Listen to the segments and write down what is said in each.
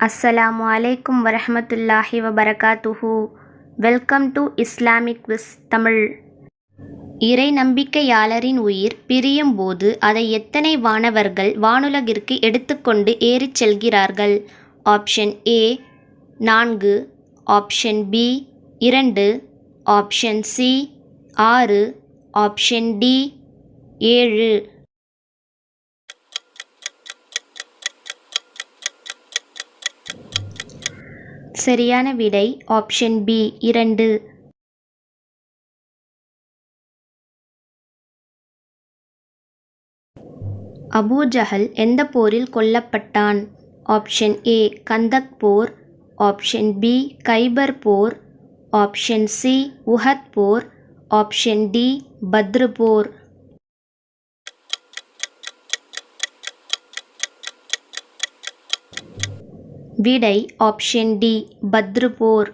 அஸ்ஸலாமு அலைக்கும் வரஹ்மத்துல்லாஹி வபரகாத்துஹு. வெல்கம் டு இஸ்லாமிக் விஸ் தமிழ். இறை நம்பிக்கையாளரின் உயிர் பிரியும் போது அதை எத்தனை வானவர்கள் வானுலகிற்கு எடுத்துக்கொண்டு ஏறிச் செல்கிறார்கள்? Option A 4, option B 2, option C 6, option D 7. சரியான விடை ஆப்ஷன் பி 2. அபூ ஜஹல் எந்த போரில் கொல்லப்பட்டான்? ஆப்ஷன் ஏ கந்தக் போர், ஆப்ஷன் பி கைபர் போர், ஆப்ஷன் சி உஹத் போர், ஆப்ஷன் டி பத்ர் போர். விடை ஆப்ஷன் டி பத்ர் போர்.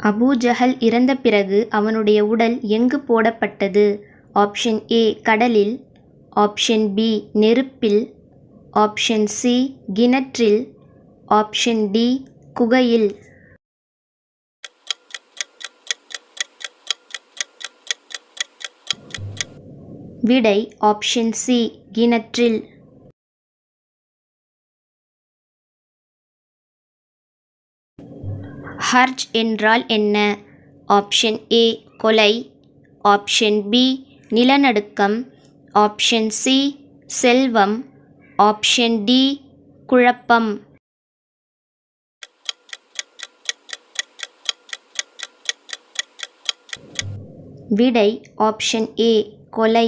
அபூ ஜஹல் இறந்த பிறகு அவனுடைய உடல் எங்கு போடப்பட்டது? ஆப்ஷன் ஏ கடலில், ஆப்ஷன் பி நெருப்பில், ஆப்ஷன் சி கிணற்றில், ஆப்ஷன் டி குகையில். விடை ஆப்ஷன் சி கிணற்றில். ஹர்ஜ் என்றால் என்ன? ஆப்ஷன் ஏ கொலை, ஆப்ஷன் பி நிலநடுக்கம், ஆப்ஷன் சி செல்வம், ஆப்ஷன் டி குழப்பம். விடை ஆப்ஷன் ஏ கொலை.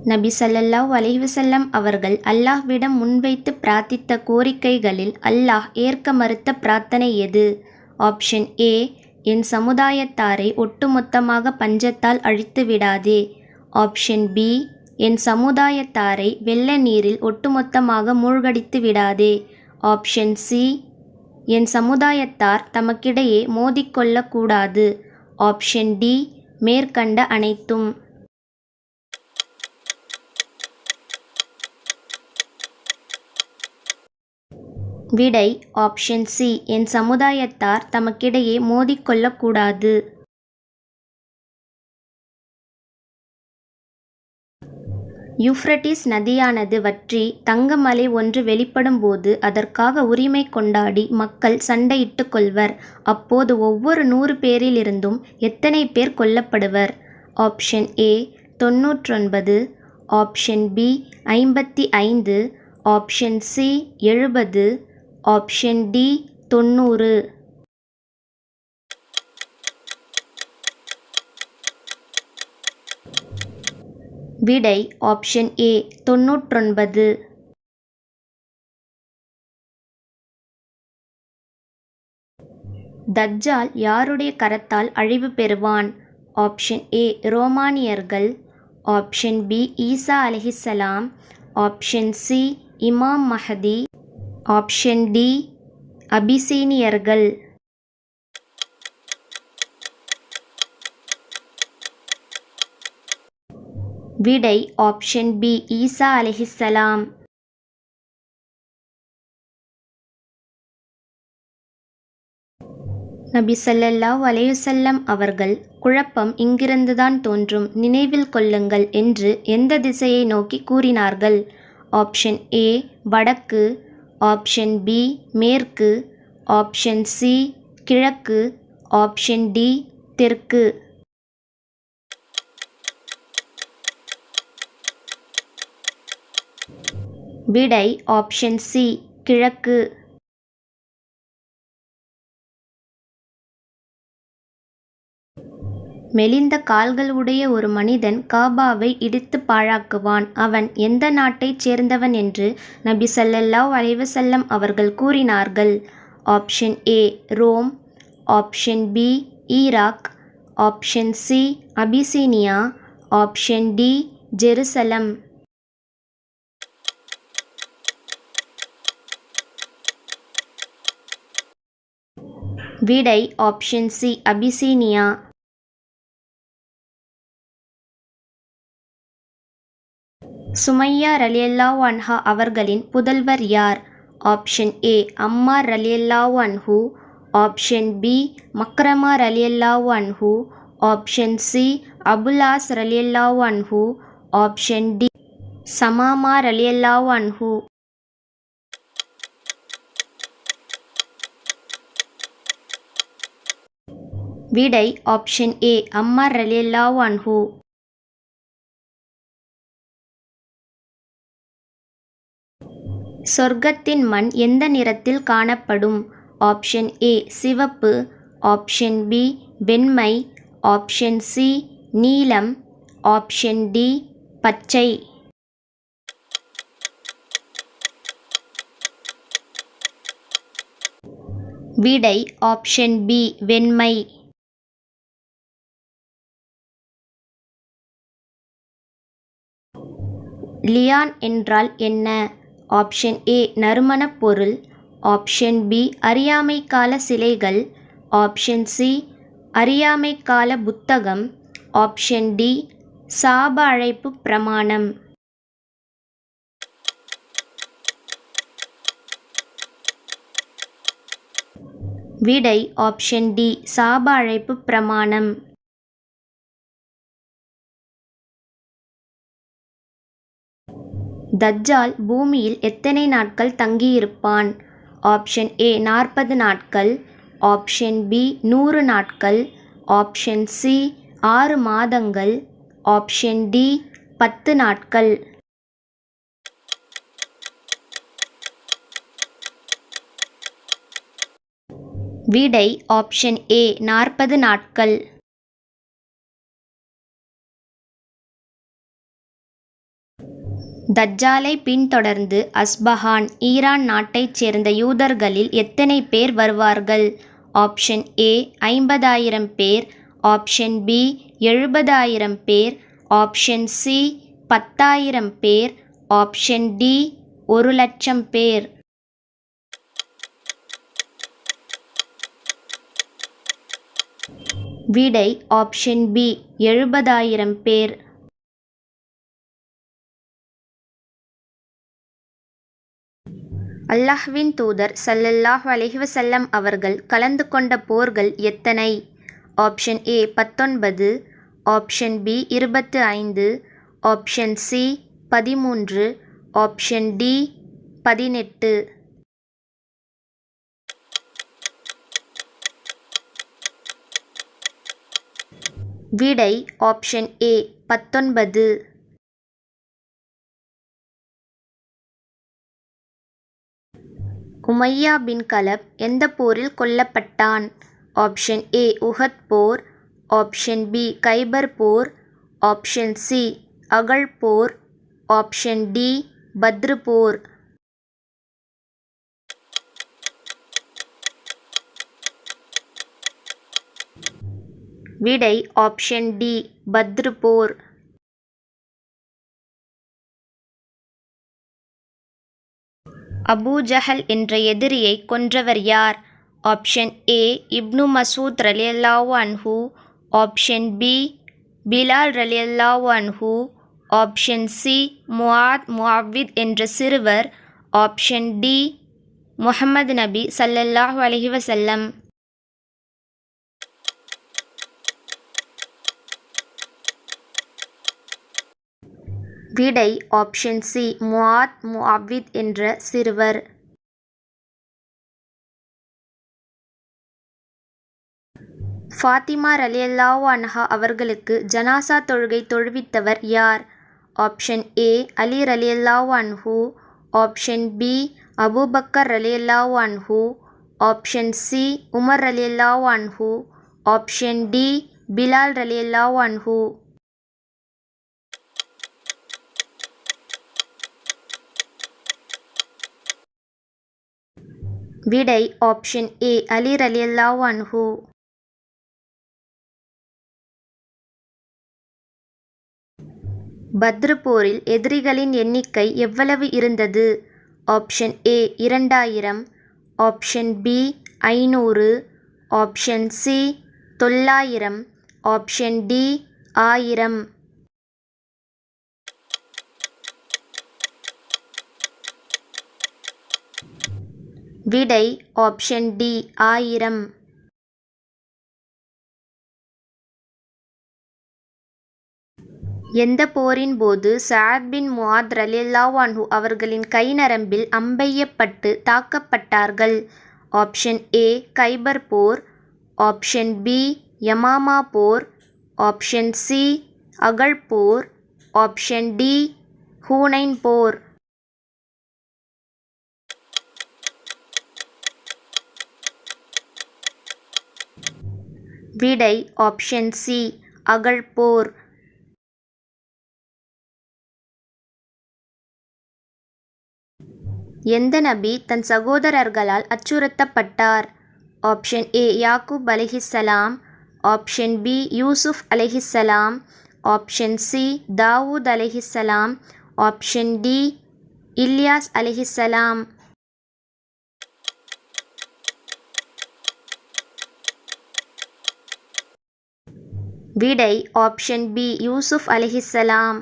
நபி ஸல்லல்லாஹு அலைஹி வஸல்லம் அவர்கள் அல்லாஹ்விடம் முன்வைத்து பிரார்த்தித்த கோரிக்கைகளில் அல்லாஹ் ஏற்க மறுத்த பிரார்த்தனை எது? ஆப்ஷன் ஏ என் சமுதாயத்தாரை ஒட்டுமொத்தமாக பஞ்சத்தால் அழித்து விடாதே, ஆப்ஷன் பி என் சமுதாயத்தாரை வெள்ள நீரில் ஒட்டுமொத்தமாக மூழ்கடித்து விடாதே, ஆப்ஷன் சி என் சமுதாயத்தார் தமக்கிடையே மோதிக்கொள்ளக் கூடாது, ஆப்ஷன் டி மேற்கண்ட அனைத்தும். விடை ஆப்ஷன் சி என் சமுதாயத்தார் தமக்கிடையே மோதிக்கொள்ளக் கூடாது. யூஃப்ரட்டிஸ் நதியானது வற்றி தங்கமலை ஒன்று வெளிப்படும் போது அதற்காக உரிமை கொண்டாடி மக்கள் சண்டையிட்டுக் கொள்வர். அப்போது ஒவ்வொரு 100 பேரிலிருந்தும் எத்தனை பேர் கொல்லப்படுவர்? Option A 99, option B 55, option C 70, option D 90. விடை ஆப்ஷன் ஏ 99. தஜ்ஜால் யாருடைய கரத்தால் அழிவு பெறுவான்? ஆப்ஷன் ஏ ரோமானியர்கள், ஆப்ஷன் பி ஈசா அலைஹிஸ்ஸலாம், ஆப்ஷன் சி இமாம் மஹதி, ஆப்ஷன் டி அபிசீனியர்கள். விடை ஆப்ஷன் பி ஈசா அலைஹிஸ்ஸலாம். நபி ஸல்லல்லாஹு அலைஹி வஸல்லம் அவர்கள் குழப்பம் இங்கிருந்துதான் தோன்றும், நினைவில் கொள்ளுங்கள் என்று எந்த திசையை நோக்கி கூறினார்கள்? ஆப்ஷன் ஏ வடக்கு, ஆப்ஷன் பி மேற்கு, ஆப்ஷன் சி கிழக்கு, ஆப்ஷன் டி தெற்கு. விடை ஆப்ஷன் சி கிழக்கு. மெலிந்த கால்கள் உடைய ஒரு மனிதன் காபாவை இடித்து பாழாக்குவான். அவன் எந்த நாட்டைச் சேர்ந்தவன் என்று நபி ஸல்லல்லாஹு அலைஹி வஸல்லம் அவர்கள் கூறினார்கள்? Option A Rome, option B Iraq, option C Abyssinia, option D Jerusalem. விடை ஆப்ஷன் சி அபிசீனியா. சுமையா ரலியல்லாஹு அன்ஹா அவர்களின் புதல்வர் யார்? ஆப்ஷன் ஏ அம்மார் ரலியல்லாஹு அன்ஹு, ஆப்ஷன் பி மக்ரமா ரலியல்லாஹு அன்ஹு, ஆப்ஷன் சி அபுல் ஆஸ் ரலியல்லாஹு அன்ஹு, ஆப்ஷன் டி சமாமா ரலியல்லாஹு அன்ஹு. விடை ஆப்ஷன் ஏ அம்மார் ரலியல்லாஹு அன்ஹு. சொர்க்கத்தின் மண் எந்த நிறத்தில் காணப்படும்? ஆப்ஷன் ஏ சிவப்பு, ஆப்ஷன் பி வெண்மை, ஆப்ஷன் சி நீலம், ஆப்ஷன் டி பச்சை. விடை ஆப்ஷன் பி வெண்மை. லியான் என்றால் என்ன? ஆப்ஷன் ஏ நறுமணப் பொருள், ஆப்ஷன் பி அறியாமை கால சிலைகள், ஆப்ஷன் சி அறியாமை கால புத்தகம், ஆப்ஷன் டி சாப அழைப்பு பிரமாணம். விடை ஆப்ஷன் டி சாப அழைப்பு பிரமாணம். தஜ்ஜால் பூமியில் எத்தனை நாட்கள் தங்கியிருப்பான்? ஆப்ஷன் ஏ 40 நாட்கள், ஆப்ஷன் பி 100 நாட்கள், ஆப்ஷன் சி 6 மாதங்கள், ஆப்ஷன் டி 10 நாட்கள். விடை ஆப்ஷன் ஏ 40 நாட்கள். தஜ்ஜாலை பின்தொடர்ந்து அஸ்பஹான் ஈரான் நாட்டைச் சேர்ந்த யூதர்களில் எத்தனை பேர் வருவார்கள்? ஆப்ஷன் ஏ 50,000 பேர், ஆப்ஷன் பி 70,000 பேர், ஆப்ஷன் சி 10,000 பேர், ஆப்ஷன் டி 1,00,000 பேர். விடை ஆப்ஷன் பி 70,000 பேர். அல்லாஹ்வின் தூதர் ஸல்லல்லாஹு அலைஹி வஸல்லம் அவர்கள் கலந்து கொண்ட போர்கள் எத்தனை? Option A 19, option B 25, option C 13, option D 18. விடை ஆப்ஷன் ஏ 19. உமையா பின் கலப் எந்த போரில் கொல்லப்பட்டான்? ஆப்ஷன் ஏ உஹத் போர், ஆப்ஷன் பி கைபர் போர், ஆப்ஷன் சி அகழ் போர், ஆப்ஷன் டி பத்ரு போர். விடை ஆப்ஷன் டி பத்ரு போர். அபூ ஜஹல் என்ற எதிரியை கொன்றவர் யார்? ஆப்ஷன் ஏ இப்னு மசூத் ரலியல்லாஹு அன்ஹு, ஆப்ஷன் பி பிலால் ரலியல்லாஹு அன்ஹு, ஆப்ஷன் சி முஆவித் என்ற சிறுவர், ஆப்ஷன் டி முஹம்மது நபி ஸல்லல்லாஹு அலைஹி வஸல்லம். விடை ஆப்ஷன் சி முஆவித் என்ற சிறுவர். ஃபாத்திமா ரலியல்லாஹு அன்ஹா அவர்களுக்கு ஜனாசா தொழுகை தொழுவித்தவர் யார்? ஆப்ஷன் ஏ அலி ரலியல்லாஹு அன்ஹு, ஆப்ஷன் பி அபூபக்கர் ரலியல்லாஹு அன்ஹு, ஆப்ஷன் சி உமர் ரலியல்லாஹு அன்ஹு, ஆப்ஷன் டி பிலால் ரலியல்லாஹு அன்ஹு. விடை ஆப்ஷன் ஏ அலி ரலியல்லாஹு அன்ஹு. பத்ரு போரில் எதிரிகளின் எண்ணிக்கை எவ்வளவு இருந்தது? Option A 2000, option B 500, option C 900, option D 1000. விடை ஆப்ஷன் டி 1000. எந்த போரின் போது சஅத் பின் முஆத் ரலியல்லாஹு அன்ஹு அவர்களின் கை நரம்பில் அம்பெய்யப்பட்டு தாக்கப்பட்டார்கள்? ஆப்ஷன் ஏ கைபர் போர், ஆப்ஷன் பி யமாமா போர், ஆப்ஷன் சி அகழ் போர், ஆப்ஷன் டி ஹூனைன் போர். விடை ஆப்ஷன் சி அகழ் போர். எந்த நபி தன் சகோதரர்களால் அச்சுறுத்தப்பட்டார்? ஆப்ஷன் ஏ யாக்கூப் அலைஹிஸ்ஸலாம், ஆப்ஷன் பி யூசுப் அலைஹிஸ்ஸலாம், ஆப்ஷன் சி தாவூத் அலைஹிஸ்ஸலாம், ஆப்ஷன் டி இல்யாஸ் அலைஹிஸ்ஸலாம். விடை ஆப்ஷன் பி யூசுப் அலைஹிஸ்ஸலாம்.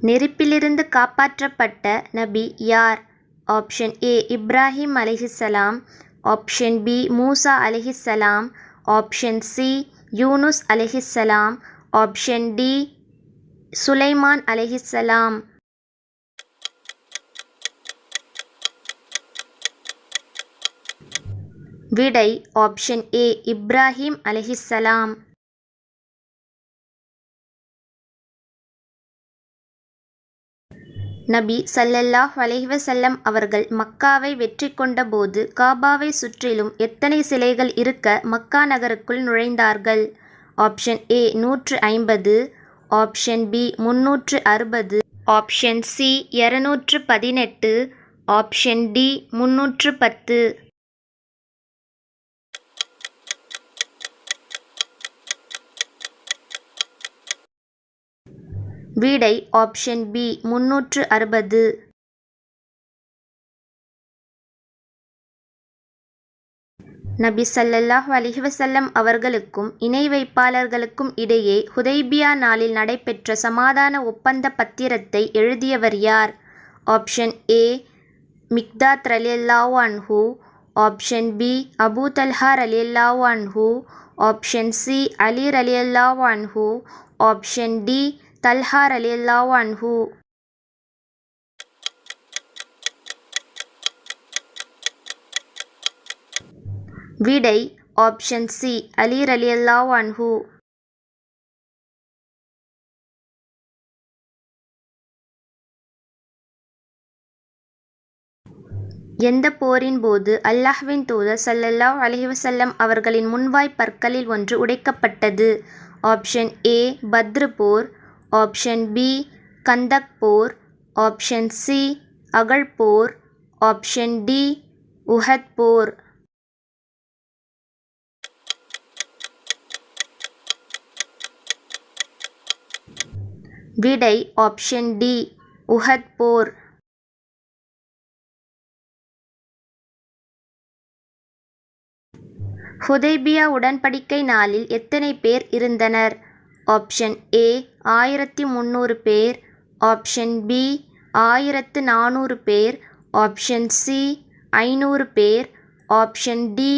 நெருப்பிலிருந்து காப்பாற்றப்பட்ட நபி யார்? ஆப்ஷன் ஏ இப்ராஹிம் அலைஹிஸ்ஸலாம், ஆப்ஷன் பி மூசா அலைஹிஸ்ஸலாம், ஆப்ஷன் சி யூனுஸ் அலைஹிஸ்ஸலாம், ஆப்ஷன் டி சுலைமான் அலைஹிஸ்ஸலாம். விடை ஆப்ஷன் ஏ இப்ராஹிம் அலைஹிஸ்ஸலாம். நபி ஸல்லல்லாஹு அலைஹி வஸல்லம் அவர்கள் மக்காவை வெற்றி கொண்ட போது காபாவை சுற்றிலும் எத்தனை சிலைகள் இருக்க மக்கா நகருக்குள் நுழைந்தார்கள்? Option A 150, option B 360, option C 218, option D 310. விடை ஆப்ஷன் பி 360. நபி ஸல்லல்லாஹு அலைஹி வஸல்லம் அவர்களுக்கும் இணை வைப்பாளர்களுக்கும் இடையே ஹுதைபியா நாளில் நடைபெற்ற சமாதான ஒப்பந்த பத்திரத்தை எழுதியவர் யார்? ஆப்ஷன் ஏ மிக்தாத் ரலியல்லாஹு அன்ஹு, ஆப்ஷன் பி அபூ தல்ஹா ரலியல்லாஹு அன்ஹு, ஆப்ஷன் சி அலி ரலியல்லாஹு அன்ஹு, ஆப்ஷன் டி தல்ஹா ரலியல்லாஹு அன்ஹு. விடை ஆப்ஷன் சி அலி ரலியல்லாஹு அன்ஹு. எந்த போரின் போது அல்லாஹ்வின் தூதர் ஸல்லல்லாஹு அலைஹி வஸல்லம் அவர்களின் முன்வாய் பற்களில் ஒன்று உடைக்கப்பட்டது? ஆப்ஷன் ஏ பத்ர் போர், ஆப்ஷன் பி கந்தக் போர், ஆப்ஷன் சி அகழ் போர், ஆப்ஷன் டி உஹத் போர். விடை ஆப்ஷன் டி உஹத் போர். ஹுதைபியா உடன்படிக்கை நாளில் எத்தனை பேர் இருந்தனர்? ஆப்ஷன் ஏ 1300 பேர், ஆப்ஷன் பி 1400 பேர், ஆப்ஷன் சி 500 பேர், ஆப்ஷன் டி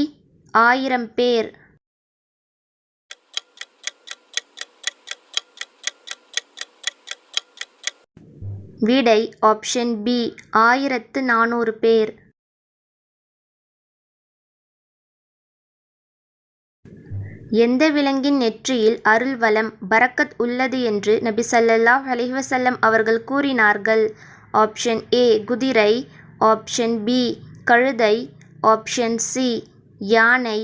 1000 பேர். விடை ஆப்ஷன் பி 1400 பேர். எந்த விலங்கின் நெற்றியில் அருள் வளம் பரக்கத் உள்ளது என்று நபி ஸல்லல்லாஹு அலைஹி வஸல்லம் அவர்கள் கூறினார்கள்? ஆப்ஷன் ஏ குதிரை, ஆப்ஷன் பி கழுதை, ஆப்ஷன் சி யானை,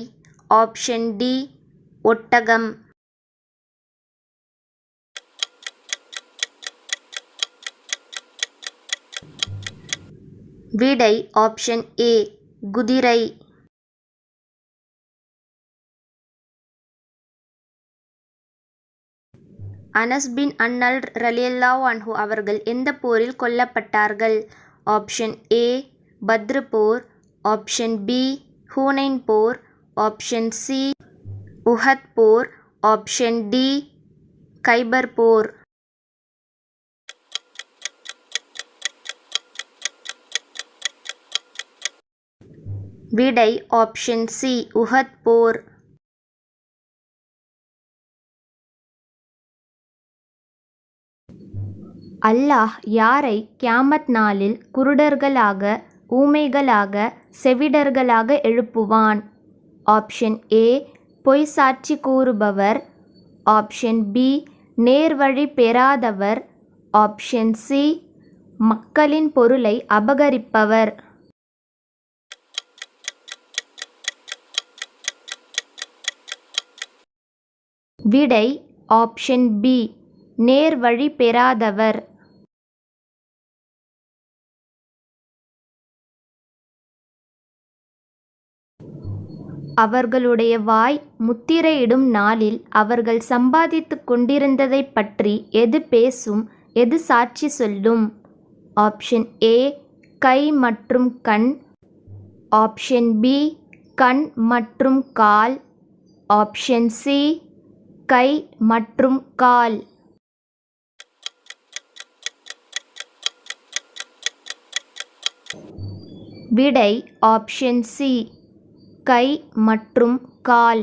ஆப்ஷன் டி ஒட்டகம். விடை ஆப்ஷன் ஏ குதிரை. அனஸ் பின் அன்னல் ரலியல்லாஹு அன்ஹு அவர்கள் எந்த போரில் கொல்லப்பட்டார்கள்? ஆப்ஷன் ஏ பத்ர் போர், ஆப்ஷன் பி ஹூனைன் போர், ஆப்ஷன் சி உஹத் போர், ஆப்ஷன் டி கைபர் போர். விடை ஆப்ஷன் சி உஹத் போர். அல்லாஹ் யாரை கியாமத் நாளில் குருடர்களாக, ஊமைகளாக, செவிடர்களாக எழுப்புவான்? ஆப்ஷன் ஏ பொய் சாட்சி கூறுபவர், ஆப்ஷன் பி நேர்வழி பெறாதவர், ஆப்ஷன் சி மக்களின் பொருளை அபகரிப்பவர். விடை ஆப்ஷன் பி நேர்வழி பெறாதவர். அவர்களுடைய வாய் முத்திரையிடும் நாளில் அவர்கள் சம்பாதித்துக் கொண்டிருந்ததைப் பற்றி எது பேசும், எது சாட்சி சொல்லும்? ஆப்ஷன் ஏ கை மற்றும் கண், ஆப்ஷன் பி கண் மற்றும் கால், ஆப்ஷன் சி கை மற்றும் கால். விடை ஆப்ஷன் சி கை மற்றும் கால்.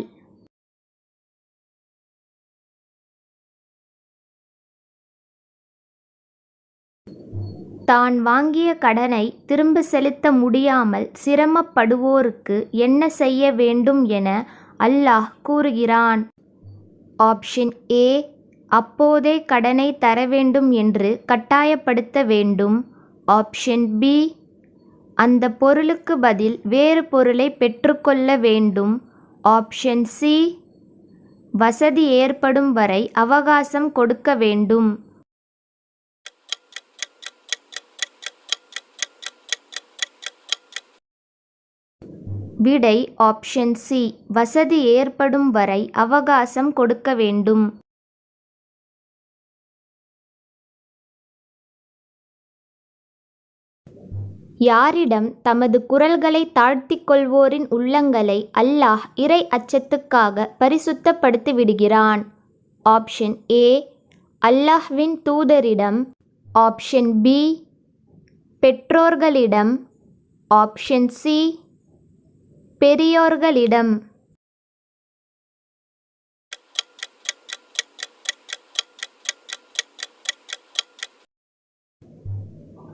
தான் வாங்கிய கடனை திரும்ப செலுத்த முடியாமல் சிரமப்படுவோருக்கு என்ன செய்ய வேண்டும் என அல்லாஹ் கூறுகிறான்? ஆப்ஷன் ஏ அப்போதே கடனை தர வேண்டும் என்று கட்டாயப்படுத்த வேண்டும், ஆப்ஷன் பி அந்த பொருளுக்கு பதில் வேறு பொருளை பெற்றுக்கொள்ள வேண்டும், ஆப்ஷன் சி வசதி ஏற்படும் வரை அவகாசம் கொடுக்க வேண்டும். விடை ஆப்ஷன் சி வசதி ஏற்படும் வரை அவகாசம் கொடுக்க வேண்டும். யாரிடம் தமது குரல்களை தாழ்த்திக் கொள்வோரின் உள்ளங்களை அல்லாஹ் இறை அச்சத்துக்காக பரிசுத்தப்படுத்தி விடுகிறான்? ஆப்ஷன் ஏ அல்லாஹ்வின் தூதரிடம், ஆப்ஷன் பி பெற்றோர்களிடம், ஆப்ஷன் சி பெரியோர்களிடம்.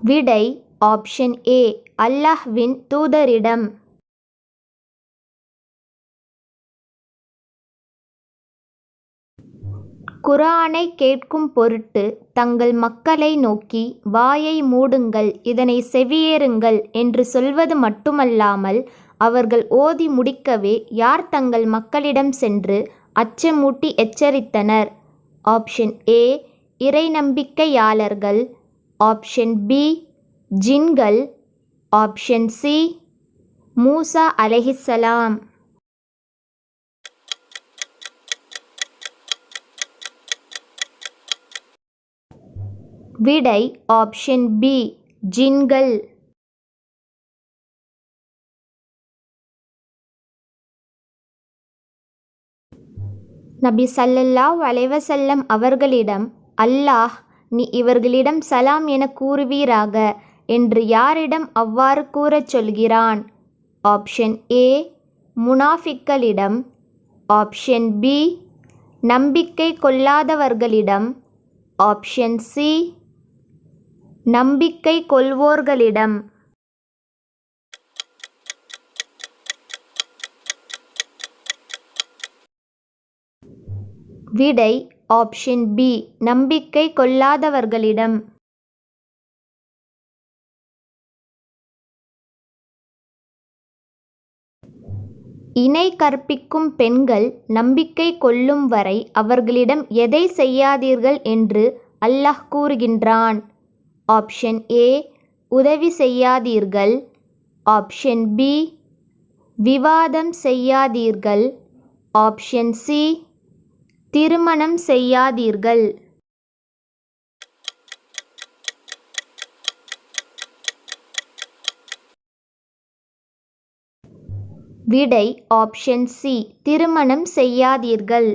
விடை ஆப்ஷன் ஏ அல்லாஹ்வின் தூதரிடம். குர்ஆனை கேட்கும் பொருட்டு தங்கள் மக்களை நோக்கி வாயை மூடுங்கள், இதனை செவியேறுங்கள் என்று சொல்வது மட்டுமல்லாமல் அவர்கள் ஓதி முடிக்கவே யார் தங்கள் மக்களிடம் சென்று அச்சமூட்டி எச்சரித்தனர்? ஆப்ஷன் ஏ இறை நம்பிக்கையாளர்கள், ஆப்ஷன் பி ஜின்கள், ஆப்ஷன் சி மூசா அலைஹிஸ்ஸலாம். விடை ஆப்ஷன் பி ஜின்கள். நபி ஸல்லல்லாஹு அலைஹி வஸல்லம் அவர்களிடம் அல்லாஹ் நீ இவர்களிடம் சலாம் என கூறுவீராக என்று யாரிடம் அவ்வாறு கூறச் சொல்கிறான்? ஆப்ஷன் ஏ முனாஃபிக்களிடம், ஆப்ஷன் பி நம்பிக்கை கொள்ளாதவர்களிடம், ஆப்ஷன் சி நம்பிக்கை கொள்வோர்களிடம். விடை ஆப்ஷன் பி நம்பிக்கை கொள்ளாதவர்களிடம். இணை கற்பிக்கும் பெண்கள் நம்பிக்கை கொள்ளும் வரை அவர்களிடம் எதை செய்யாதீர்கள் என்று அல்லாஹ் கூறுகின்றான்? ஆப்ஷன் ஏ உதவி செய்யாதீர்கள், ஆப்ஷன் பி விவாதம் செய்யாதீர்கள், ஆப்ஷன் சி திருமணம் செய்யாதீர்கள். விடை ஆப்ஷன் சி, திருமணம் செய்யாதீர்கள்.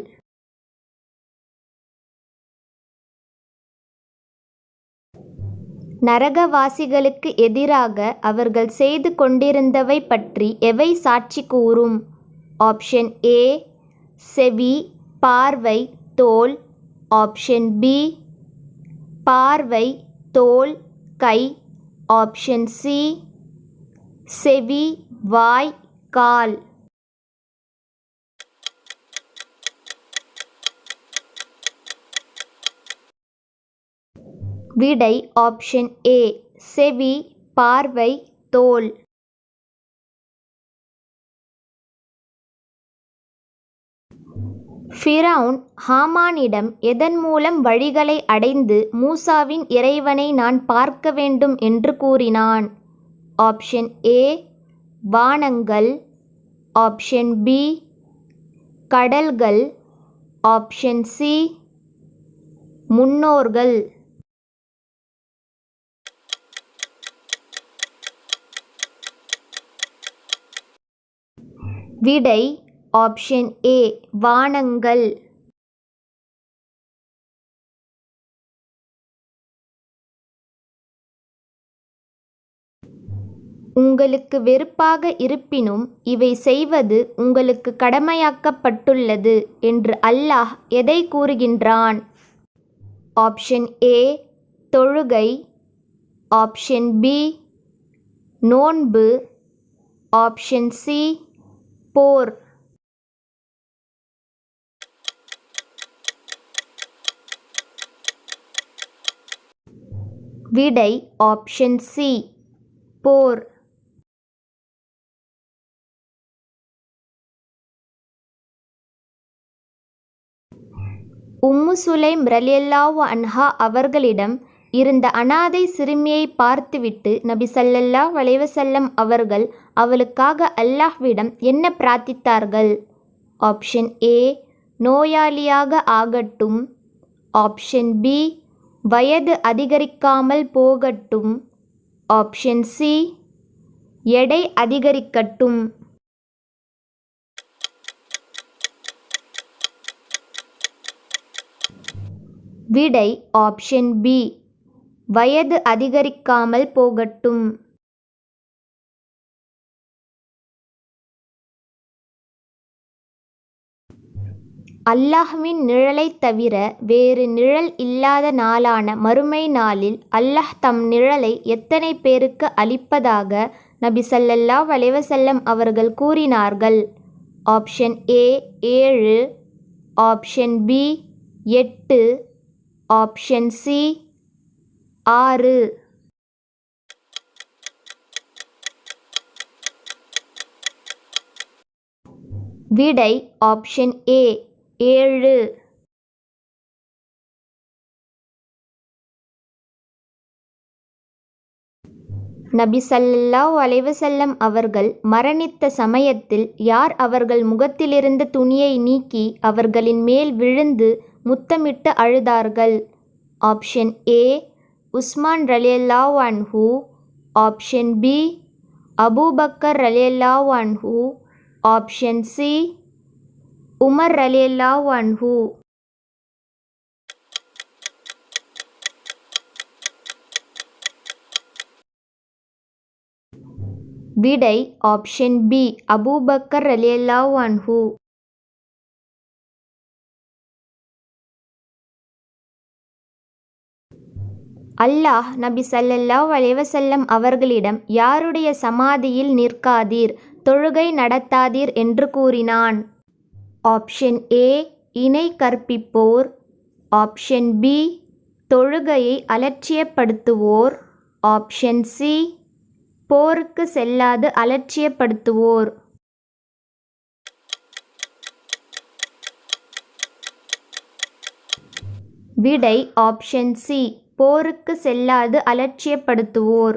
நரகவாசிகளுக்கு எதிராக அவர்கள் செய்து கொண்டிருந்தவை பற்றி எவை சாட்சி கூறும்? ஆப்ஷன் ஏ, செவி, பார்வை, தோல். ஆப்ஷன் பி, பார்வை, தோல், கை. ஆப்ஷன் சி, செவி, வாய், கால். விடை ஆப்ஷன் ஏ, செவி, பார்வை, தோல். ஃபிரவுன் ஹாமானிடம் எதன் மூலம் வழிகளை அடைந்து மூசாவின் இறைவனை நான் பார்க்க வேண்டும் என்று கூறினான்? ஆப்ஷன் ஏ, வானங்கள். ஆப்ஷன் பி, கடல்கள். ஆப்ஷன் சி, முன்னோர்கள். விடை ஆப்ஷன் ஏ, வானங்கள். உங்களுக்கு வெறுப்பாக இருப்பினும் இவை செய்வது உங்களுக்கு கடமையாக்கப்பட்டுள்ளது என்று அல்லாஹ் எதை கூறுகின்றான்? ஆப்ஷன் ஏ, தொழுகை. ஆப்ஷன் பி, நோன்பு. ஆப்ஷன் சி, போர். விடை ஆப்ஷன் சி, போர். உம்மு சுலைம் ரலியல்லாஹு அன்ஹா அவர்களிடம் இருந்த அனாதை சிறுமியை பார்த்துவிட்டு நபி ஸல்லல்லாஹு அலைஹி வஸல்லம் அவர்கள் அவளுக்காக அல்லாஹ்விடம் என்ன பிரார்த்தித்தார்கள்? ஆப்ஷன் ஏ, நோயாளியாக ஆகட்டும். ஆப்ஷன் பி, வயது அதிகரிக்காமல் போகட்டும். ஆப்ஷன் சி, எடை அதிகரிக்கட்டும். விடை ஆப்ஷன் பி, வயது அதிகரிக்காமல் போகட்டும். அல்லாஹ்வின் நிழலைத் தவிர வேறு நிழல் இல்லாத நாளான மறுமை நாளில் அல்லாஹ் தம் நிழலை எத்தனை பேருக்கு அளிப்பதாக நபி ஸல்லல்லாஹு அலைஹி வஸல்லம் அவர்கள் கூறினார்கள்? Option A, 7. Option B, 8. Option C, 6. விடை ஆப்ஷன் ஏ, 7. நபி ஸல்லல்லாஹு அலைஹி வஸல்லம் அவர்கள் மரணித்த சமயத்தில் யார் அவர்கள் முகத்திலிருந்த துணியை நீக்கி அவர்களின் மேல் விழுந்து முத்தமிட்டு அழுதார்கள்? ஆப்ஷன் ஏ, உஸ்மான் ரலியல்லாஹு அன்ஹு. ஆப்ஷன் பி, அபூபக்கர் ரலியல்லாஹு அன்ஹு. ஆப்ஷன் சி, உமர் ரலியல்லாஹு அன்ஹு. விடை ஆப்ஷன் பி, அபூபக்கர் ரலியல்லாஹு அன்ஹு. அல்லாஹ் நபி ஸல்லல்லாஹு அலைஹி வஸல்லம் அவர்களிடம் யாருடைய சமாதியில் நிற்காதீர், தொழுகை நடத்தாதீர் என்று கூறினான்? ஆப்ஷன் ஏ, இணை கற்பிப்போர். ஆப்ஷன் பி, தொழுகையை அலட்சியப்படுத்துவோர். ஆப்ஷன் சி, போருக்கு செல்லாது அலட்சியப்படுத்துவோர். விடை ஆப்ஷன் சி, போருக்கு செல்லாது அலட்சியப்படுத்துவோர்.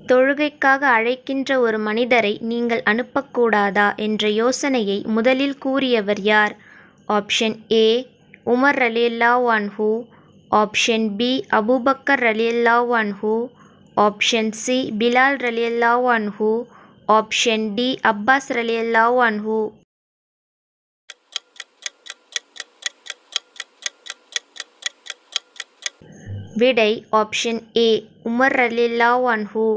தொழுகைக்காக அழைக்கின்ற ஒரு மனிதரை நீங்கள் அனுப்பக்கூடாதா என்ற யோசனையை முதலில் கூறியவர் யார்? ஆப்ஷன் ஏ, உமர் ரலியல்லாஹு அன்ஹு. ஆப்ஷன் பி, அபூபக்கர் ரலியல்லாஹு அன்ஹு. ஆப்ஷன் சி பிலால் ரலியல்லாஹு அன்ஹு. ஆப்ஷன் டி அப்பாஸ் ரலியல்லாஹு அன்ஹு. விடை ஆப்ஷன் ஏ உமர் ரலியல்லாஹு அன்ஹு.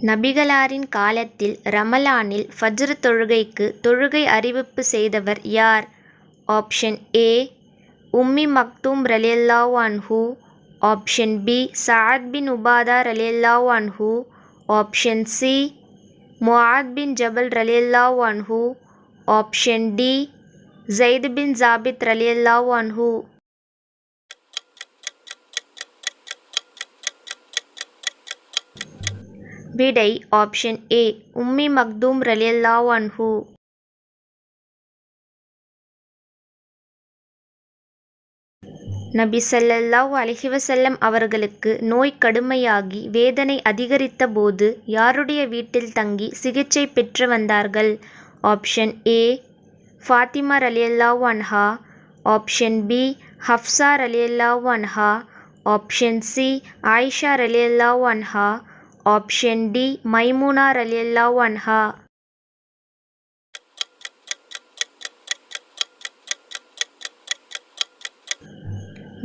நபிகளாரின் காலத்தில் ரமலானில் ஃபஜ்ர் தொழுகைக்கு தொழுகை அறிவிப்பு செய்தவர் யார்? ஆப்ஷன் ஏ உம்மி மக்தூம் ரலியல்லாஹு அன்ஹு. ஆப்ஷன் பி சஅத் பின் உபாதா ரலியல்லாஹு அன்ஹு. ஆப்ஷன் சி முஆத் பின் ஜபல் ரலியல்லாஹு அன்ஹு. ஆப்ஷன் டி ஸைத் பின் ஜாபித் ரலியல்லாஹு அன்ஹு. விடை ஆப்ஷன் ஏ உம்மி மக்தூம் ரலியல்லாஹு அன்ஹு. நபி ஸல்லல்லாஹு அலைஹி வஸல்லம் அவர்களுக்கு நோய் கடுமையாகி வேதனை அதிகரித்த போது யாருடைய வீட்டில் தங்கி சிகிச்சை பெற்று வந்தார்கள்? ஆப்ஷன் ஏ ஃபாத்திமா ரலியல்லாஹு அன்ஹா. ஆப்ஷன் பி ஹஃப்ஸா ரலியல்லாஹு அன்ஹா. ஆப்ஷன் சி ஆயிஷா ரலியல்லாஹு அன்ஹா. ஆப்ஷன் டி மைமூனா ரலியல்லாஹு அன்ஹா.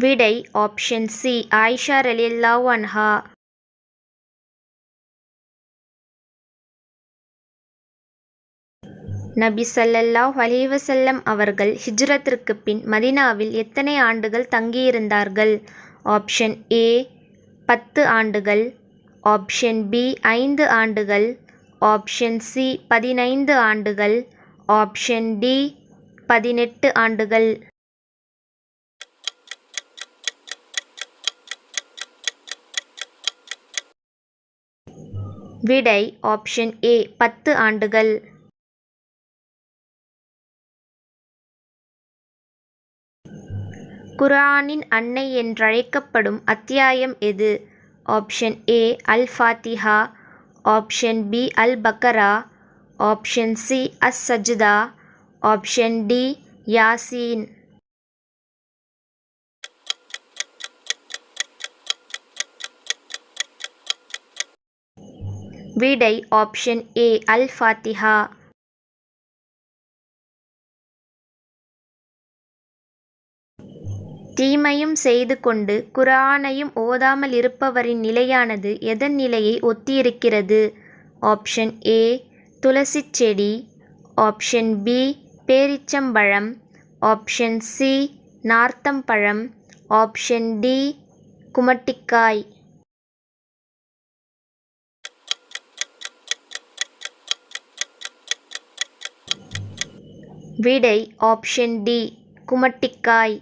விடை ஆப்ஷன் சி ஆயிஷா ரலியல்லாஹு அன்ஹா. நபி ஸல்லல்லாஹு அலைஹி வஸல்லம் அவர்கள் ஹிஜ்ரத்திற்கு பின் மதீனாவில் எத்தனை ஆண்டுகள் தங்கியிருந்தார்கள்? ஆப்ஷன் ஏ 10 ஆண்டுகள். ஆப்ஷன் பி 5 ஆண்டுகள். ஆப்ஷன் சி 15 ஆண்டுகள். ஆப்ஷன் டி 18 ஆண்டுகள். விடை ஆப்ஷன் ஏ 10 ஆண்டுகள். குர்ஆனின் அன்னை என்றழைக்கப்படும் அத்தியாயம் எது? ஆப்ஷன் ஏ அல் ஃபாத்திஹா. ஆப்ஷன் பி அல் பக்கரா. ஆப்ஷன் சி அஸ் சஜ்தா. ஆப்ஷன் டி யாசீன். விடை ஆப்ஷன் ஏ அல் ஃபாத்திஹா. தீமையும் செய்து கொண்டு குர்ஆனையும் ஓதாமல் இருப்பவரின் நிலையானது எதன் நிலையை ஒத்திருக்கிறது? ஆப்ஷன் ஏ துளசிச் செடி. ஆப்ஷன் பி பேரீச்சம்பழம். ஆப்ஷன் சி நார்த்தம்பழம். ஆப்ஷன் டி குமட்டிக்காய். விடை ஆப்ஷன் டி குமட்டிக்காய்.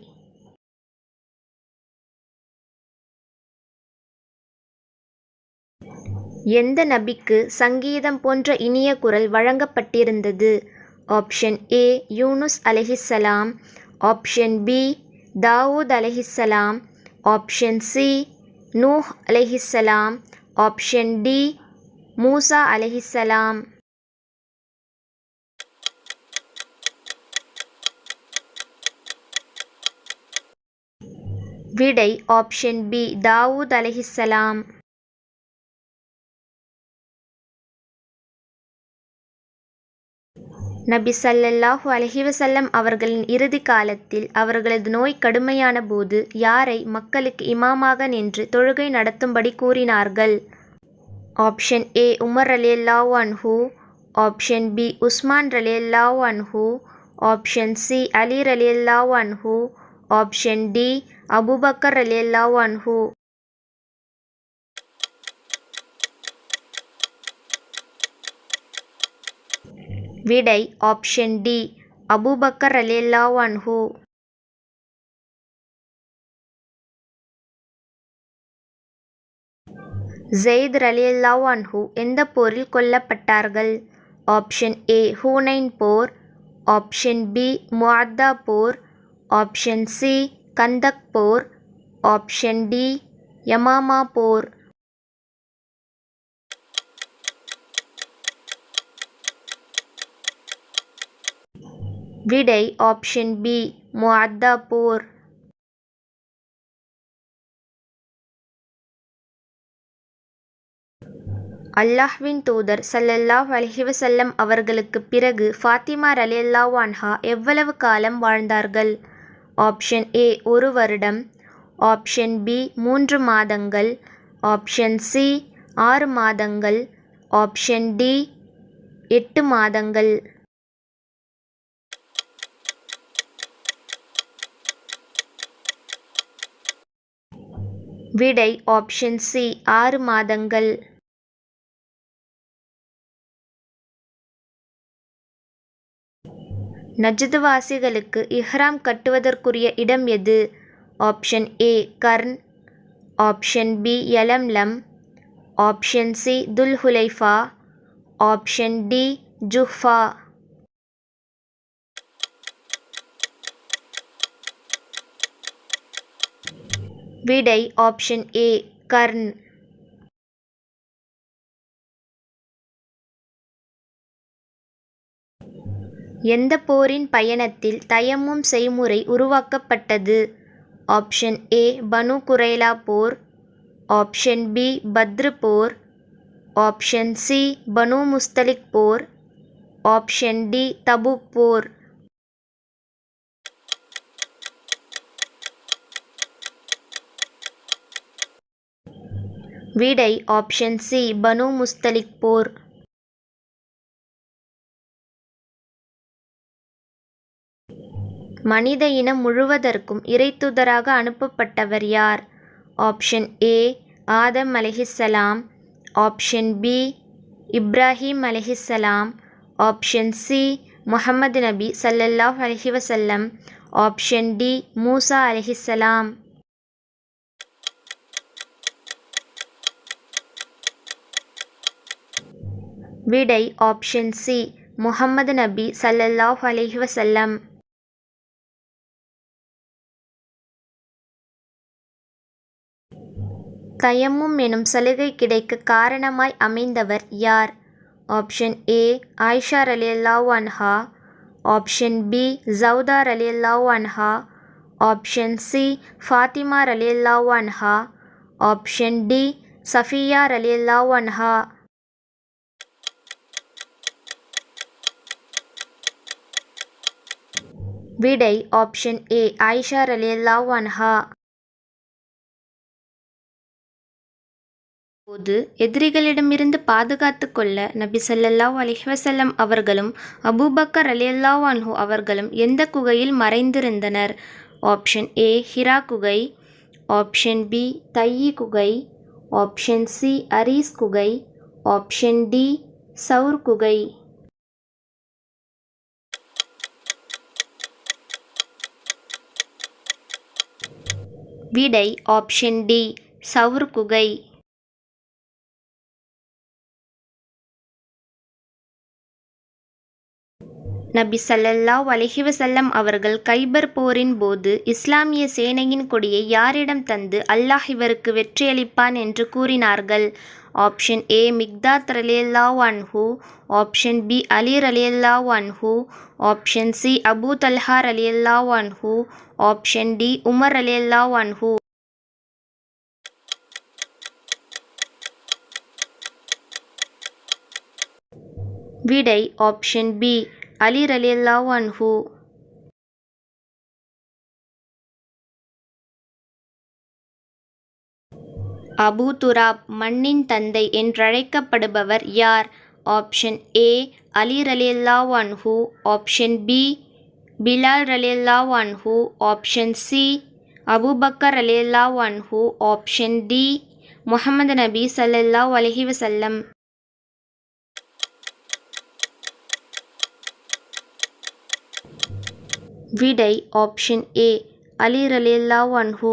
எந்த நபிக்கு சங்கீதம் போன்ற இனிய குரல் வழங்கப்பட்டிருந்தது? ஆப்ஷன் ஏ யூனுஸ் அலைஹிஸ்ஸலாம். ஆப்ஷன் பி தாவூத் அலைஹிஸ்ஸலாம். ஆப்ஷன் சி நூஹ் அலைஹிஸ்ஸலாம். ஆப்ஷன் டி மூசா அலைஹிஸ்ஸலாம். விடை ஆப்ஷன் பி தாவூத் அலைஹிஸ்ஸலாம். நபி ஸல்லல்லாஹு அலைஹி வஸல்லம் அவர்களின் இறுதி காலத்தில் அவர்களது நோய் கடுமையான போது யாரை மக்களுக்கு இமாமாக நின்று தொழுகை நடத்தும்படி கூறினார்கள்? ஆப்ஷன் ஏ உமர் ரலியல்லாஹு அன்ஹு. ஆப்ஷன் பி உஸ்மான் ரலியல்லாஹு அன்ஹு. ஆப்ஷன் சி அலி ரலியல்லாஹு அன்ஹு. ஆப்ஷன் டி அபூபக்கர் ரலியல்லாஹு அன்ஹு. விடை ஆப்ஷன் டி அபூபக்கர் ரலியல்லாஹு அன்ஹு. ஸெய்த் ரலியல்லாஹு அன்ஹு எந்த போரில் கொல்லப்பட்டார்கள்? ஆப்ஷன் ஏ ஹூனைன் போர். ஆப்ஷன் பி முஅத்தா போர். ஆப்ஷன் சி கந்தக் போர். ஆப்ஷன் டி யமாமா போர். விடை ஆப்ஷன் பி முஅத்தா போர். அல்லாஹ்வின் தூதர் ஸல்லல்லாஹு அலைஹி வஸல்லம் அவர்களுக்கு பிறகு ஃபாத்திமா ரலியல்லாஹு அன்ஹா எவ்வளவு காலம் வாழ்ந்தார்கள்? ஆப்ஷன் ஏ 1 வருடம், ஆப்ஷன் பி 3 மாதங்கள், ஆப்ஷன் சி 6 மாதங்கள், ஆப்ஷன் டி 8 மாதங்கள். விடை ஆப்ஷன் சி 6 மாதங்கள். நஜ்து வாசிகளுக்கு இஹ்ராம் கட்டுவதற்குரிய இடம் எது? ஆப்ஷன் ஏ கர்ன், ஆப்ஷன் பி யலம்லம், ஆப்ஷன் சி துல்ஹுலைஃபா, ஆப்ஷன் டி ஜுஹ்ஃபா. விடை ஆப்ஷன் ஏ கர்ன். எந்த போரின் பயணத்தில் தயம்மும் செய்முறை உருவாக்கப்பட்டது? ஆப்ஷன் ஏ பனு குரைலா போர், ஆப்ஷன் பி பத்ர் போர், ஆப்ஷன் சி பனு முஸ்தலிக் போர், ஆப்ஷன் டி தபூக் போர். விடை ஆப்ஷன் சி பனு முஸ்தலிக் போர். மனித இனம் முழுவதற்கும் இறைத்தூதராக அனுப்பப்பட்டவர் யார்? ஆப்ஷன் ஏ ஆதம் அலைஹிஸ்ஸலாம், ஆப்ஷன் பி இப்ராஹிம் அலைஹிஸ்ஸலாம், ஆப்ஷன் சி முஹம்மது நபி ஸல்லல்லாஹு அலைஹி வஸல்லம், ஆப்ஷன் டி மூசா அலைஹிஸ்ஸலாம். விடை ஆப்ஷன் சி முஹம்மது நபி ஸல்லல்லாஹு அலைஹி வஸல்லம். தயம்மும் எனும் சலுகை கிடைக்க காரணமாய் அமைந்தவர் யார்? ஆப்ஷன் ஏ ஆயிஷா ரலியல்லாஹு அன்ஹா, ஆப்ஷன் பி ஜவுதா ரலியல்லாஹு அன்ஹா, ஆப்ஷன் சி ஃபாத்திமா ரலியல்லாஹு அன்ஹா, ஆப்ஷன் டி சஃபியா ரலியல்லாஹு அன்ஹா. விடை ஆப்ஷன் ஏ ஆயிஷா ரலியல்லாஹு அன்ஹா. போது எதிரிகளிடமிருந்து பாதுகாத்து கொள்ள நபி ஸல்லல்லாஹு அலைஹி வஸல்லம் அவர்களும் அபூபக்கர் ரலியல்லாஹு அன்ஹு அவர்களும் எந்த குகையில் மறைந்திருந்தனர்? ஆப்ஷன் ஏ ஹிரா குகை, ஆப்ஷன் பி தையி குகை, ஆப்ஷன் சி அரீஸ் குகை, ஆப்ஷன் டி சவுர் குகை. விடை ஆப்ஷன் டி சவுர் குகை. நபி ஸல்லல்லாஹு அலைஹி வஸல்லம் அவர்கள் கைபர் போரின் போது இஸ்லாமிய சேனையின் கொடியை யாரிடம் தந்து அல்லாஹ் இவருக்கு வெற்றியளிப்பான் என்று கூறினார்கள்? ஆப்ஷன் ஏ மிக்தாத் ரலியல்லாஹு அன்ஹு, ஆப்ஷன் பி அலி ரலியல்லாஹு அன்ஹு, ஆப்ஷன் சி அபூ தல்ஹா ரலியல்லாஹு அன்ஹு, ஆப்ஷன் டி உமர் ரலியல்லாஹு அன்ஹு. விடை ஆப்ஷன் பி அலி ரலியல்லாஹு அன்ஹு. அபூ துராப் மண்ணின் தந்தை என்றழைக்கப்படுபவர் யார்? ஆப்ஷன் ஏ அலி ரலியல்லாஹு அன்ஹு, ஆப்ஷன் பி பிலால் ரலியல்லாஹு அன்ஹு, ஆப்ஷன் சி அபூபக்கர் ரலியல்லாஹு அன்ஹு, ஆப்ஷன் டி முஹம்மது நபி ஸல்லல்லாஹு அலைஹி வஸல்லம். விடை ஆப்ஷன் ஏ அலி ரலியல்லாஹு அன்ஹு.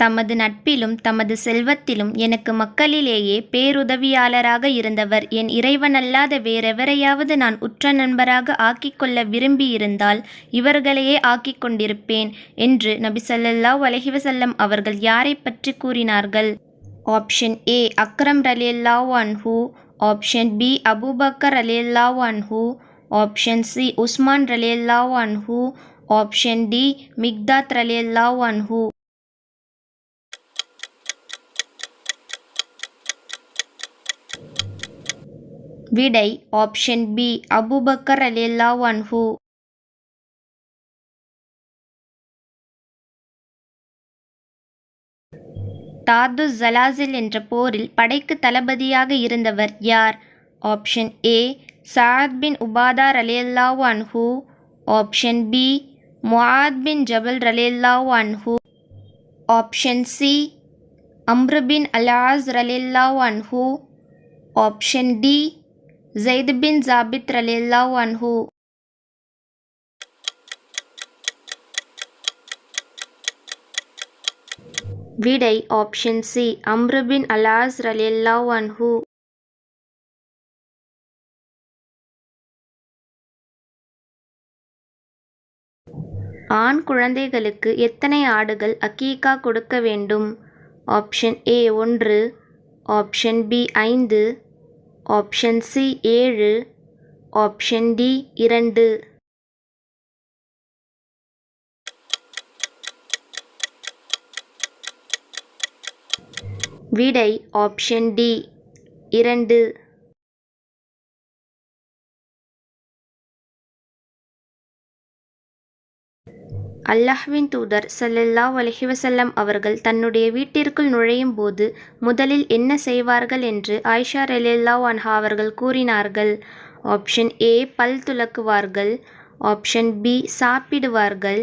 தமது நட்பிலும் தமது செல்வத்திலும் எனக்கு மக்களிலேயே பேருதவியாளராக இருந்தவர் என் இறைவனல்லாத வேறெவரையாவது நான் உற்ற நண்பராக ஆக்கிக்கொள்ள விரும்பியிருந்தால் இவர்களையே ஆக்கிக் கொண்டிருப்பேன் என்று நபி ஸல்லல்லாஹு அலைஹி வஸல்லம் அவர்கள் யாரை பற்றி கூறினார்கள்? ஆப்ஷன் ஏ அக்ரம் ரலியல்லாஹு அன்ஹு, ஆப்ஷன் பி அபூபக்கர் ரலியல்லாஹு அன்ஹு, ஆப்ஷன் சி உஸ்மான் ரலியல்லாஹு அன்ஹு, ஆப்ஷன் டி மிக்தாத் ரலியல்லாஹு அன்ஹு. விடை ஆப்ஷன் பி அபூபக்கர் ரலியல்லாஹு அன்ஹு. தாது ஜலாசில் என்ற போரில் படைக்கு தளபதியாக இருந்தவர் யார்? ஆப்ஷன் ஏ சஅத் பின் உபாதா ரலியல்லாஹு அன்ஹு. ஆப்ஷன் பி முஆத் பின் ஜபல் ரலியல்லாஹு அன்ஹு. ஆப்ஷன் சி அம்ர் பின் அல்-ஆஸ் ரலியல்லாஹு அன்ஹு. ஆப்ஷன் டி ஸைத் பின் ஜாபித் ரலியல்லாஹு அன்ஹு. விடை ஆப்ஷன் சி அம்ர் பின் அல்-ஆஸ் ரலியல்லாஹு அன்ஹு. ஆண் குழந்தைகளுக்கு எத்தனை ஆடுகள் அகீகா கொடுக்க வேண்டும்? Option A 1, option B 5, option C 7, option D 2. விடை ஆப்ஷன் டி 2. அல்லாஹ்வின் தூதர் ஸல்லல்லாஹு அலைஹி வஸல்லம் அவர்கள் தன்னுடைய வீட்டிற்குள் நுழையும் போது முதலில் என்ன செய்வார்கள் என்று ஆயிஷா ரலியல்லாஹு அன்ஹா அவர்கள் கூறினார்கள்? ஆப்ஷன் ஏ பல் துலக்குவார்கள், ஆப்ஷன் பி சாப்பிடுவார்கள்,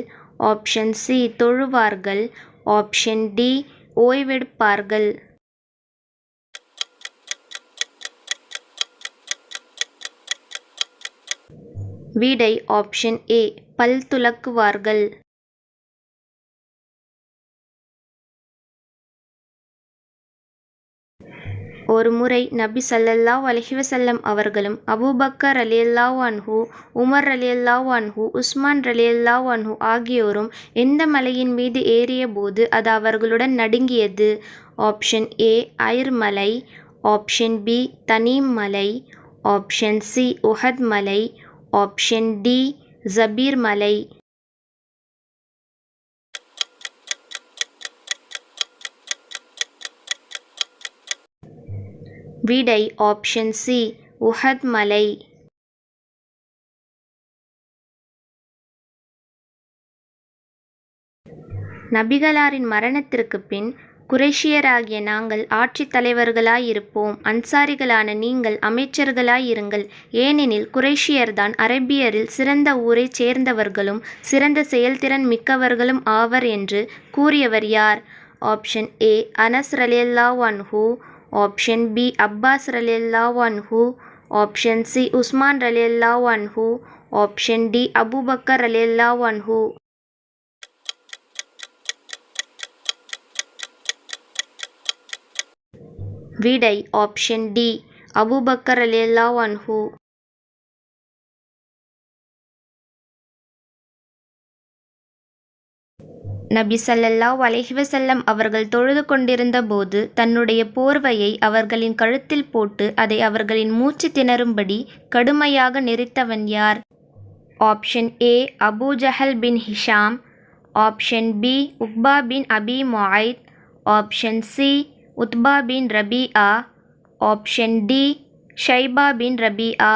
ஆப்ஷன் சி தொழுவார்கள், ஆப்ஷன் டி ஓய்வெடுப்பார்கள். விடை ஆப்ஷன் ஏ பல் துலக்குவார்கள். ஒருமுறை நபி ஸல்லல்லாஹு அலைஹி வஸல்லம் அவர்களும் அபூபக்கர் ரலியல்லாஹு அன்ஹு, உமர் ரலியல்லாஹு அன்ஹு, உஸ்மான் ரலியல்லாஹு அன்ஹு ஆகியோரும் எந்த மலையின் மீது ஏறிய போது அது அவர்களுடன் நடுங்கியது? ஆப்ஷன் ஏ ஐர் மலை, ஆப்ஷன் பி தனீம் மலை, ஆப்ஷன் சி உஹத் மலை, ஆப்ஷன் டி ஜபீர் மலை. விடை ஆப்ஷன் சி உஹத் மலை. நபிகளாரின் மரணத்திற்கு பின் குறைஷியராகிய நாங்கள் ஆட்சித் தலைவர்களாயிருப்போம், அன்சாரிகளான நீங்கள் அமைச்சர்களாயிருங்கள், ஏனெனில் குறைஷியர்தான் அரபியரில் சிறந்த ஊரைச் சேர்ந்தவர்களும் சிறந்த செயல்திறன் மிக்கவர்களும் ஆவர் என்று கூறியவர் யார்? ஆப்ஷன் ஏ அனஸ் ரலியல்லாஹு அன்ஹு, ஆப்ஷன் பி அப்பாஸ் ரலியல்லாஹு அன்ஹு, ஆப்ஷன் சி உஸ்மான் ரலியல்லாஹு அன்ஹு, ஆப்ஷன் டி அபூபக்கர் ரலியல்லாஹு அன்ஹு. விடை ஆப்ஷன் டி அபூபக்கர் ரலியல்லாஹு அன்ஹு. நபி ஸல்லல்லாஹு அலைஹி வஸல்லம் அவர்கள் தொழுது கொண்டிருந்த போது தன்னுடைய போர்வையை அவர்களின் கழுத்தில் போட்டு அதை அவர்களின் மூச்சு திணறும்படி கடுமையாக நெரித்தவன் யார்? ஆப்ஷன் ஏ அபூ ஜஹல் பின் ஹிஷாம், ஆப்ஷன் பி உக்பா பின் அபி முஐத், ஆப்ஷன் சி உத்பா பின் ரபீஆ, ஆப்ஷன் டி ஷைபா பின் ரபீஆ.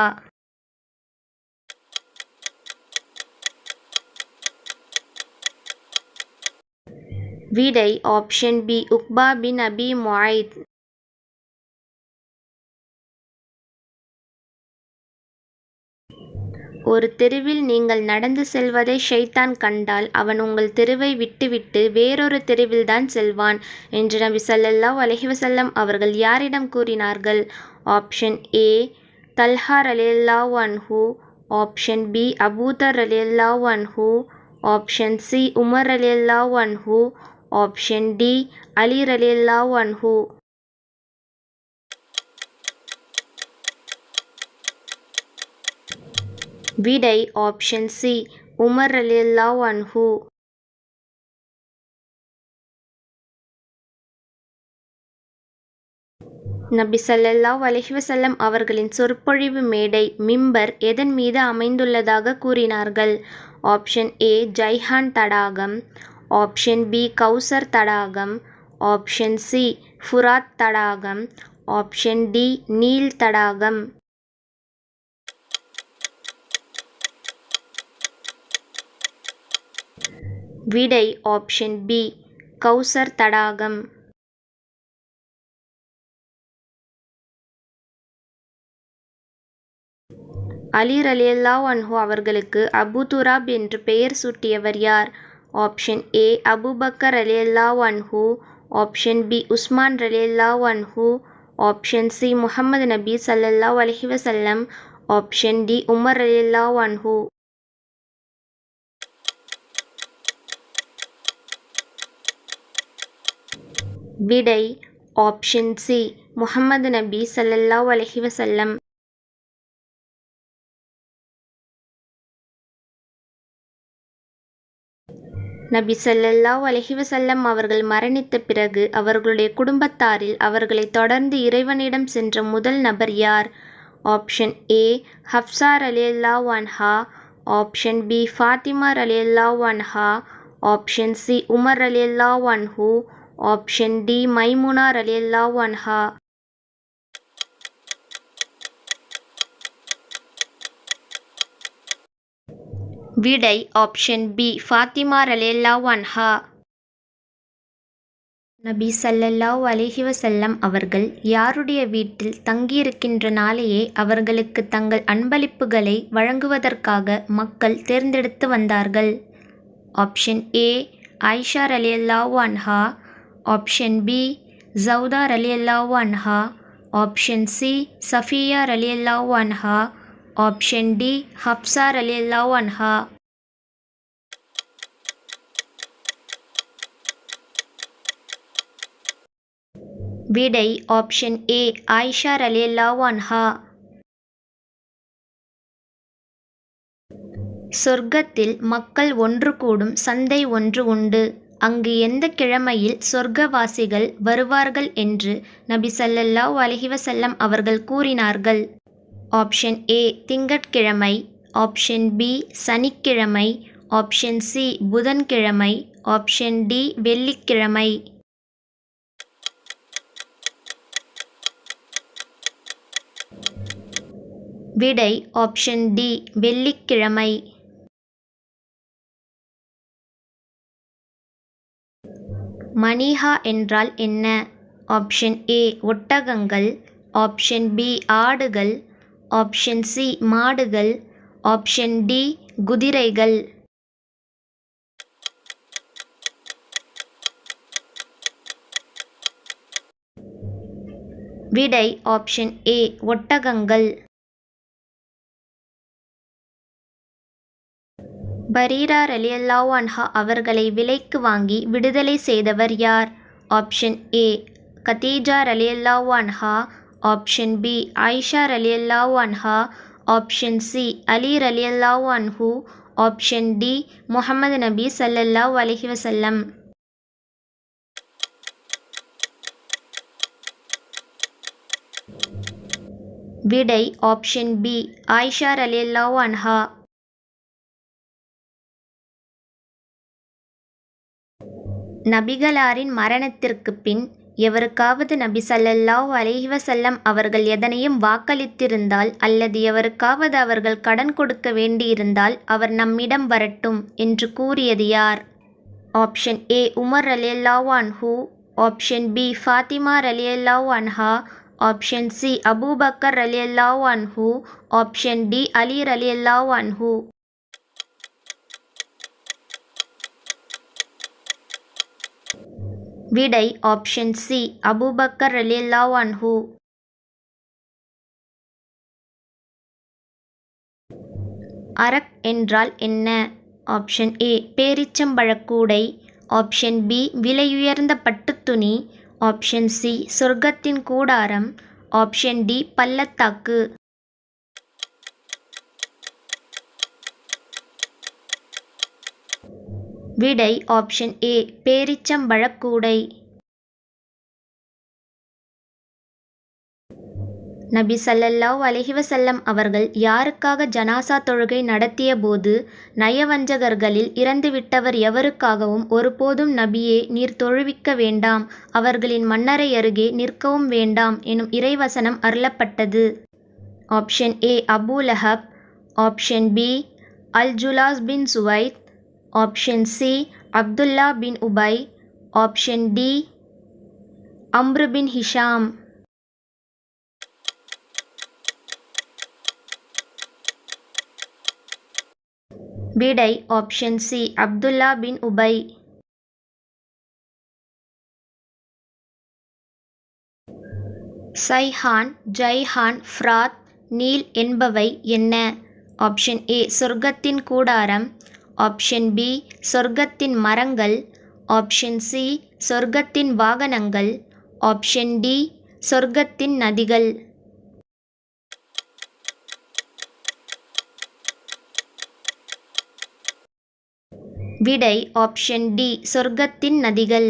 விடை ஆப்ஷன் பி உக்பா பின் அபி முஐத். ஒரு தெருவில் நீங்கள் நடந்து செல்வதை ஷைத்தான் கண்டால் அவன் உங்கள் தெருவை விட்டுவிட்டு வேறொரு தெருவில்தான் செல்வான் என்று நபி ஸல்லல்லாஹு அலைஹி வஸல்லம் அவர்கள் யாரிடம் கூறினார்கள்? ஆப்ஷன் ஏ தல்ஹா ரலியல்லாஹு அன்ஹு, ஆப்ஷன் பி அபூதர் ரலியல்லாஹு அன்ஹு, ஆப்ஷன் சி உமர் ரலியல்லாஹு அன்ஹு, ஆப்ஷன் டி அலி ரலியல்லாஹு அன்ஹு. விடை ஆப்ஷன் சி உமர் ரலியல்லாஹு அன்ஹு. நபி ஸல்லல்லாஹு அலைஹி வஸல்லம் அவர்களின் சொற்பொழிவு மேடை மிம்பர் எதன் மீது அமைந்துள்ளதாக கூறினார்கள்? ஆப்ஷன் ஏ ஜைஹான் தடாகம், ஆப்ஷன் பி கௌசர் தடாகம், ஆப்ஷன் சி ஃபுராத் தடாகம், ஆப்ஷன் டி நீல் தடாகம். விடை ஆப்ஷன் பி கௌசர் தடாகம். அலி ரலியல்லாஹு அன்ஹு அவர்களுக்கு அபு துராப் என்று பெயர் சூட்டியவர் யார்? ஆப்ஷன் ஏ அபூபக்கர் ரலியல்லாஹு அன்ஹு, ஆப்ஷன் பி உஸ்மான் ரலியல்லாஹு அன்ஹு, ஆப்ஷன் சி முஹம்மது நபி ஸல்லல்லாஹு அலைஹி வஸல்லம், ஆப்ஷன் டி உமர் ரலியல்லாஹு அன்ஹு. விடை ஆப்ஷன் சி முஹம்மது நபி ஸல்லல்லாஹு அலைஹி வஸல்லம். நபி ஸல்லல்லாஹு அலைஹி வஸல்லம் அவர்கள் மரணித்த பிறகு அவர்களுடைய குடும்பத்தாரில் அவர்களை தொடர்ந்து இறைவனிடம் சென்ற முதல் நபர் யார்? ஆப்ஷன் ஏ ஹப்ஸா ரலியல்லாஹு அன்ஹா, ஆப்ஷன் பி ஃபாத்திமா ரலியல்லாஹு அன்ஹா, ஆப்ஷன் சி உமர் ரலியல்லாஹு அன்ஹு, ஆப்ஷன் டி மைமுனா ரலியல்லாஹு அன்ஹா. விடை ஆப்ஷன் பி ஃபாத்திமா ரலியல்லாஹு அன்ஹா. நபி ஸல்லல்லாஹு அலைஹி வஸல்லம் அவர்கள் யாருடைய வீட்டில் தங்கியிருக்கின்ற நாளையே அவர்களுக்கு தங்கள் அன்பளிப்புகளை வழங்குவதற்காக மக்கள் தேர்ந்தெடுத்து வந்தார்கள்? ஆப்ஷன் ஏ ஆயிஷா ரலியல்லாஹு அன்ஹா, ஆப்ஷன் பி ஜவுதா ரலியல்லாஹு அன்ஹா, ஆப்ஷன் சி சஃபியா ரலியல்லாஹு அன்ஹா, ஆப்ஷன் டி ஹப்ஸா ரலியல்லாஹு அன்ஹா. விடை ஆப்ஷன் ஏ ஆயிஷா ரலியல்லாஹு அன்ஹா. சொர்க்கத்தில் மக்கள் ஒன்று கூடும் சந்தை ஒன்று உண்டு. அங்கு எந்த கிழமையில் சொர்க்கவாசிகள் வருவார்கள் என்று நபி ஸல்லல்லாஹு அலைஹி வஸல்லம் அவர்கள் கூறினார்கள்? ஆப்ஷன் ஏ திங்கட்கிழமை, ஆப்ஷன் பி சனிக்கிழமை, ஆப்ஷன் சி புதன்கிழமை, ஆப்ஷன் டி வெள்ளிக்கிழமை. விடை ஆப்ஷன் டி வெள்ளிக்கிழமை. மணிஹா என்றால் என்ன? ஆப்ஷன் ஏ ஒட்டகங்கள், ஆப்ஷன் பி ஆடுகள், ஆப்ஷன் சி மாடுகள், ஆப்ஷன் டி குதிரைகள். விடை ஆப்ஷன் ஏ ஒட்டகங்கள். பரீரா ரலியல்லாஹு அன்ஹா அவர்களை விலைக்கு வாங்கி விடுதலை செய்தவர் யார்? ஆப்ஷன் ஏ கதீஜா ரலியல்லாஹு அன்ஹா, ஆப்ஷன் பி ஆயிஷா ரலியல்லாஹு அன்ஹா, ஆப்ஷன் சி அலி ரலியல்லாஹு அன்ஹு, ஆப்ஷன் டி முஹம்மது நபி ஸல்லல்லாஹு அலைஹி வஸல்லம். விடை ஆப்ஷன் பி ஆயிஷா ரலியல்லாஹு அன்ஹா. நபிகளாரின் மரணத்திற்கு பின் எவருக்காவது நபி ஸல்லல்லாஹு அலைஹி வஸல்லம் அவர்கள் எதனையும் வாக்களித்திருந்தால் அல்லது எவருக்காவது அவர்கள் கடன் கொடுக்க வேண்டியிருந்தால் அவர் நம்மிடம் வரட்டும் என்று கூறியது யார்? ஆப்ஷன் ஏ உமர் ரலியல்லாஹு அன்ஹு, ஆப்ஷன் பி ஃபாத்திமா ரலியல்லாஹு அன்ஹா, ஆப்ஷன் சி அபூபக்கர் ரலியல்லாஹு அன்ஹு, ஆப்ஷன் டி அலி ரலியல்லாஹு அன்ஹு. விடை ஆப்ஷன் சி அபூபக்கர் ரலியல்லாஹு அன்ஹு. அரக் என்றால் என்ன? ஆப்ஷன் ஏ பேரீச்சம்பழக்கூடை, ஆப்ஷன் பி விலையுயர்ந்த பட்டுத்துணி, ஆப்ஷன் சி சொர்க்கத்தின் கூடாரம், ஆப்ஷன் டி பள்ளத்தாக்கு. விடை ஆப்ஷன் ஏ பேரீச்சம்பழக்கூடை. நபி ஸல்லல்லாஹு அலைஹி வஸல்லம் அவர்கள் யாருக்காக ஜனாசா தொழுகை நடத்திய போது, நயவஞ்சகர்களில் இறந்துவிட்டவர் எவருக்காகவும் ஒருபோதும் நபியே நீர் தொழுவிக்க வேண்டாம், அவர்களின் மண்ணறை அருகே நிற்கவும் வேண்டாம் எனும் இறைவசனம் அருளப்பட்டது. ஆப்ஷன் ஏ அபூ லஹப், ஆப்ஷன் பி அல்-ஜுலாஸ் பின் சுவைத், ஆப்ஷன் சி அப்துல்லா பின் உபை, ஆப்ஷன் டி அம்ரு பின் ஹிஷாம். விடை ஆப்ஷன் சி அப்துல்லா பின் உபை. சைஹான், ஜைஹான், ஃப்ராத், நீல் என்பவை என்ன? ஆப்ஷன் ஏ சொர்க்கத்தின் கூடாரம், ஆப்ஷன் பி சொர்க்கத்தின் மரங்கள், ஆப்ஷன் சி சொர்க்கத்தின் வாகனங்கள், ஆப்ஷன் டி சொர்க்கத்தின் நதிகள். விடை ஆப்ஷன் டி சொர்க்கத்தின் நதிகள்.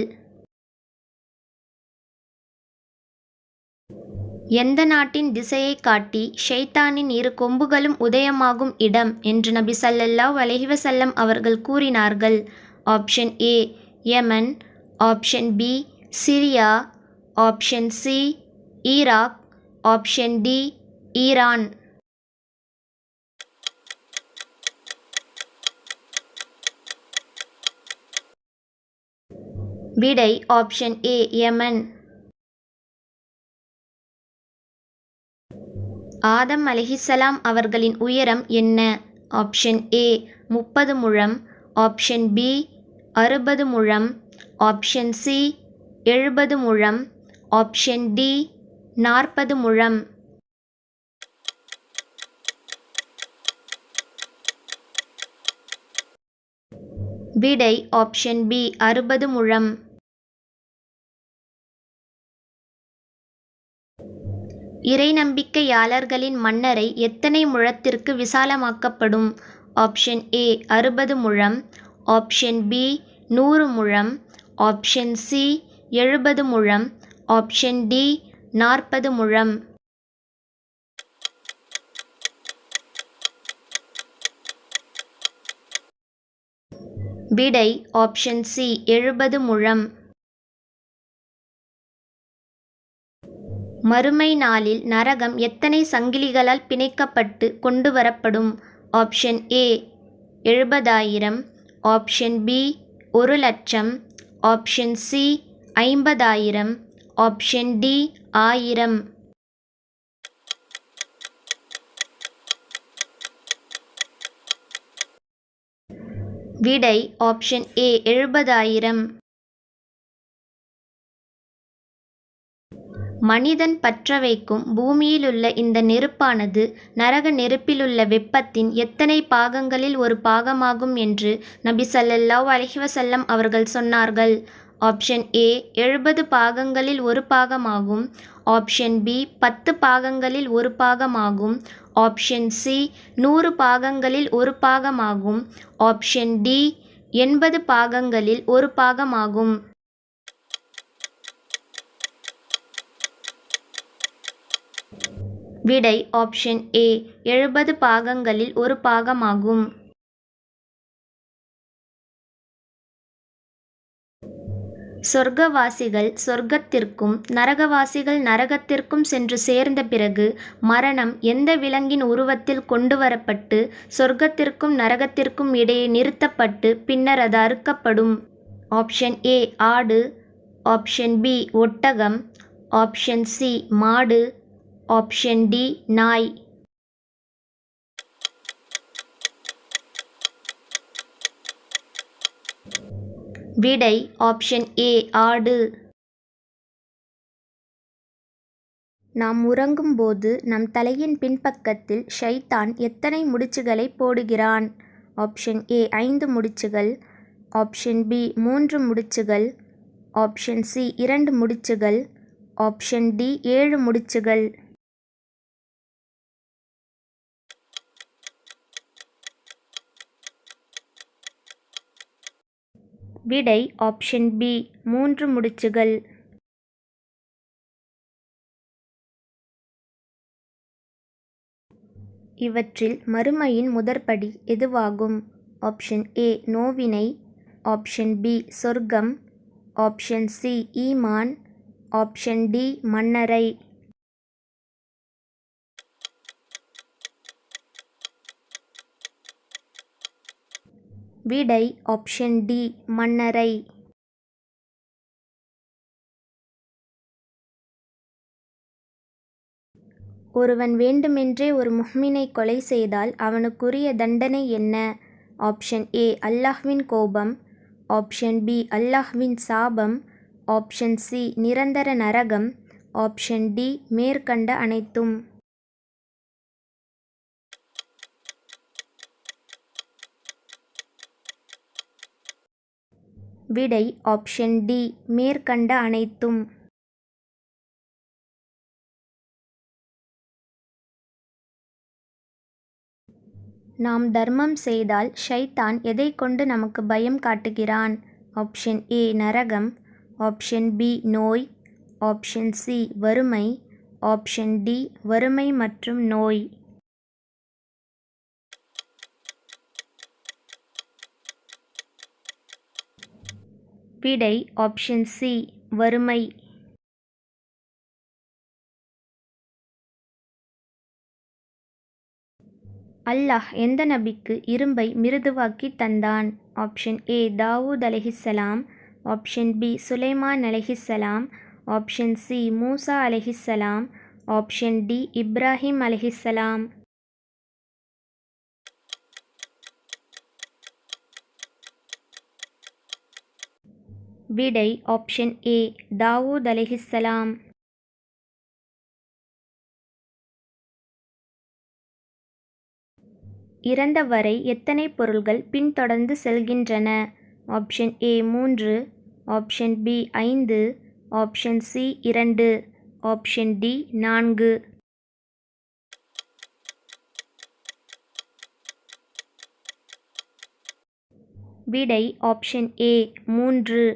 எந்த நாட்டின் திசையை காட்டி ஷைத்தானின் இரு கொம்புகளும் உதயமாகும் இடம் என்று நபி ஸல்லல்லாஹு அலைஹி வஸல்லம் அவர்கள் கூறினார்கள்? Option A Yemen, option B Syria, option C Iraq, option D Iran. விடை ஆப்ஷன் ஏ யமன். ஆதம் அலைஹிஸ்ஸலாம் அவர்களின் உயரம் என்ன? ஆப்ஷன் ஏ 30 முழம், ஆப்ஷன் பி 60 முழம், ஆப்ஷன் சி 70 முழம், ஆப்ஷன் டி 40 முழம். விடை ஆப்ஷன் பி 60 முழம். இறை நம்பிக்கையாளர்களின் மண்ணறை எத்தனை முழத்திற்கு விசாலமாக்கப்படும்? ஆப்ஷன் ஏ 60 முழம், ஆப்ஷன் பி 100 முழம், ஆப்ஷன் சி 70 முழம், ஆப்ஷன் டி 40 முழம். விடை ஆப்ஷன் சி 70 முழம். மறுமை நாளில் நரகம் எத்தனை சங்கிலிகளால் பிணைக்கப்பட்டு கொண்டு வரப்படும்? Option A 70,000, option B 1,00,000, option C 50,000, option D 1000. விடை ஆப்ஷன் ஏ 70,000. மனிதன் பற்ற வைக்கும் பூமியிலுள்ள இந்த நெருப்பானது நரக நெருப்பிலுள்ள வெப்பத்தின் எத்தனை பாகங்களில் ஒரு பாகமாகும் என்று நபி ஸல்லல்லாஹு அலைஹி வஸல்லம் அவர்கள் சொன்னார்கள்? ஆப்ஷன் ஏ 70 பாகங்களில் ஒரு பாகமாகும், ஆப்ஷன் பி 10 பாகங்களில் ஒரு பாகமாகும், ஆப்ஷன் சி 100 பாகங்களில் ஒரு பாகமாகும், ஆப்ஷன் டி 80 பாகங்களில் ஒரு பாகமாகும். விடை ஆப்ஷன் ஏ 70 பாகங்களில் ஒரு பாகமாகும். சொர்க்கவாசிகள் சொர்க்கத்திற்கும் நரகவாசிகள் நரகத்திற்கும் சென்று சேர்ந்த பிறகு மரணம் எந்த விலங்கின் உருவத்தில் கொண்டு வரப்பட்டு சொர்க்கத்திற்கும் நரகத்திற்கும் இடையே நிறுத்தப்பட்டு பின்னர் அது அறுக்கப்படும்? ஆப்ஷன் ஏ ஆடு, ஆப்ஷன் பி ஒட்டகம், ஆப்ஷன் சி மாடு, ஆப்ஷன் டி நாய். விடை ஆப்ஷன் ஏ ஆடு. நாம் உறங்கும்போது நம் தலையின் பின்பக்கத்தில் ஷைத்தான் எத்தனை முடிச்சுகளை போடுகிறான்? ஆப்ஷன் ஏ 5 முடிச்சுகள், ஆப்ஷன் பி 3 முடிச்சுகள், ஆப்ஷன் சி 2 முடிச்சுகள், ஆப்ஷன் டி 7 முடிச்சுகள். விடை ஆப்ஷன் பி 3 முடிச்சுகள். இவற்றில் மறுமையின் முதற்படி எதுவாகும்? ஆப்ஷன் ஏ நோவினை, ஆப்ஷன் பி சொர்க்கம், ஆப்ஷன் சி ஈமான், ஆப்ஷன் டி மண்ணறை. விடை ஆப்ஷன் டி மண்ணறை. ஒருவன் வேண்டுமென்றே ஒரு முஃமினை கொலை செய்தால் அவனுக்குரிய தண்டனை என்ன? ஆப்ஷன் ஏ அல்லாஹ்வின் கோபம், ஆப்ஷன் பி அல்லாஹ்வின் சாபம், ஆப்ஷன் சி நிரந்தர நரகம், ஆப்ஷன் டி மேற்கண்ட அனைத்தும். விடை ஆப்ஷன் டி மேற்கண்ட அனைத்தும். நாம் தர்மம் செய்தால் ஷைத்தான் எதை கொண்டு நமக்கு பயம் காட்டுகிறான்? ஆப்ஷன் ஏ நரகம், ஆப்ஷன் பி நோய், ஆப்ஷன் சி வறுமை, ஆப்ஷன் டி வறுமை மற்றும் நோய். விடை ஆப்ஷன் சி வறுமை. அல்லாஹ் எந்த நபிக்கு இரும்பை மிருதுவாக்கி தந்தான்? ஆப்ஷன் ஏ தாவூத் அலைஹிஸ்ஸலாம், ஆப்ஷன் பி சுலைமான் அலைஹிஸ்ஸலாம், ஆப்ஷன் சி மூசா அலைஹிஸ்ஸலாம், ஆப்ஷன் டி இப்ராஹிம் அலைஹிஸ்ஸலாம். விடை ஆப்ஷன் ஏ தாவூத் அலைஹிஸ்ஸலாம். இறந்தவரை எத்தனை பொருள்கள் பின்தொடர்ந்து செல்கின்றன? Option A 3, option B 5, option C 2, option D 4. விடை ஆப்ஷன் ஏ 3.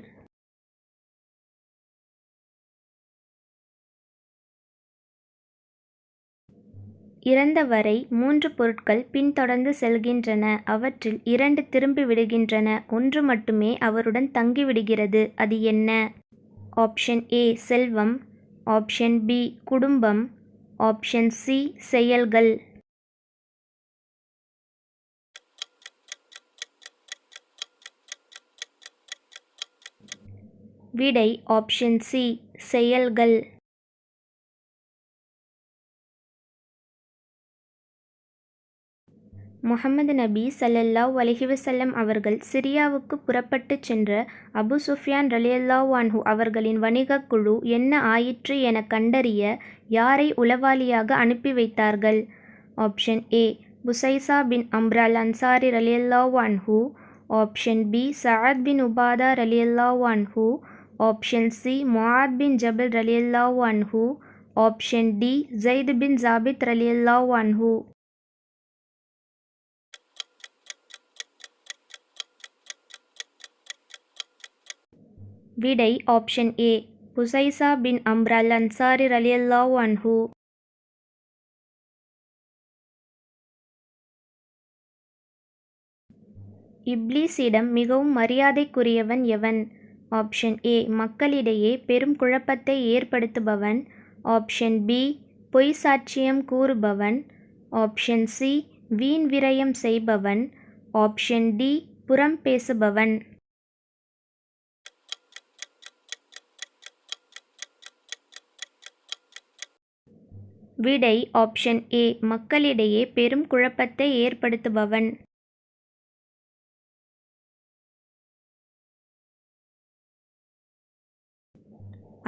இறந்தவரை 3 பொருட்கள் பின்தொடர்ந்து செல்கின்றன. அவற்றில் 2 திரும்பி விடுகின்றன. 1 மட்டுமே அவருடன் தங்கிவிடுகிறது. அது என்ன? ஆப்ஷன் ஏ செல்வம், ஆப்ஷன் பி குடும்பம், ஆப்ஷன் சி செயல்கள். விடை ஆப்ஷன் சி செயல்கள். முஹம்மது நபி ஸல்லல்லாஹு அலைஹி வஸல்லம் அவர்கள் சிரியாவுக்கு புறப்பட்டுச் சென்ற அபு சுஃப்யான் ரலியல்லாஹு அன்ஹு அவர்களின் வணிகக் குழு என்ன ஆயிற்று என கண்டறிய யாரை உளவாளியாக அனுப்பி வைத்தார்கள்? ஆப்ஷன் ஏ புசைஸா பின் அம்ர் அல் அன்சாரி ரலியல்லாஹு அன்ஹு, ஆப்ஷன் பி சஅத் பின் உபாதா ரலியல்லாஹு அன்ஹு, ஆப்ஷன் சி முஆத் பின் ஜபல் ரலியல்லாஹு அன்ஹு, ஆப்ஷன் டி ஸைத் பின் ஸாபித் ரலியல்லாஹு அன்ஹு. விடை ஆப்ஷன் ஏ புசைஸா பின் அம்ர் அல் அன்சாரி ரலியல்லாஹு அன்ஹு. இப்லீஸிடம் மிகவும் மரியாதைக்குரியவன் எவன்? ஆப்ஷன் ஏ மக்களிடையே பெரும் குழப்பத்தை ஏற்படுத்துபவன், ஆப்ஷன் பி பொய் சாட்சியம் கூறுபவன், ஆப்ஷன் சி வீண் விரயம் செய்பவன், ஆப்ஷன் டி புறம் பேசுபவன். விடை ஆப்ஷன் ஏ மக்களிடையே பெரும் குழப்பத்தை ஏற்படுத்துபவன்.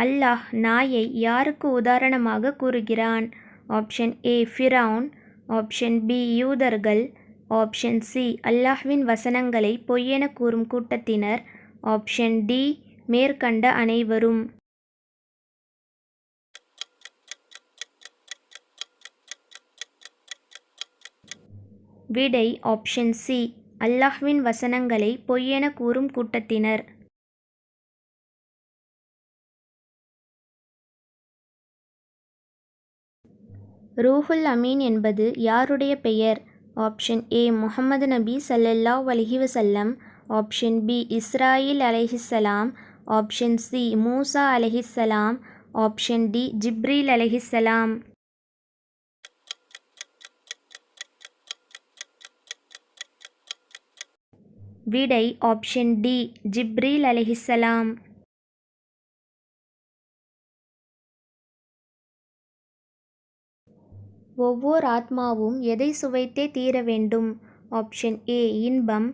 அல்லாஹ் நாயை யாருக்கு உதாரணமாக கூறுகிறான்? ஆப்ஷன் ஏ ஃபிரவுன், ஆப்ஷன் பி யூதர்கள், ஆப்ஷன் சி அல்லாஹ்வின் வசனங்களை பொய்யென கூறும் கூட்டத்தினர், ஆப்ஷன் டி மேற்கண்ட அனைவரும். விடை ஆப்ஷன் சி அல்லாஹ்வின் வசனங்களை பொய்யென கூறும் கூட்டத்தினர். ரூஹுல் அமீன் என்பது யாருடைய பெயர்? ஆப்ஷன் ஏ முஹம்மது நபி ஸல்லல்லாஹு அலைஹி வஸல்லம், ஆப்ஷன் பி இஸ்ராயில் அலைஹிஸ்ஸலாம், ஆப்ஷன் சி மூசா அலைஹிஸ்ஸலாம், ஆப்ஷன் டி ஜிப்ரீல் அலைஹிஸ்ஸலாம். விடை ஆப்ஷன் டி ஜிப்ரீல் அலைஹிஸ்ஸலாம். ஒவ்வோர் ஆத்மாவும் எதை சுவைத்தே தீர வேண்டும்? ஆப்ஷன் ஏ இன்பம்,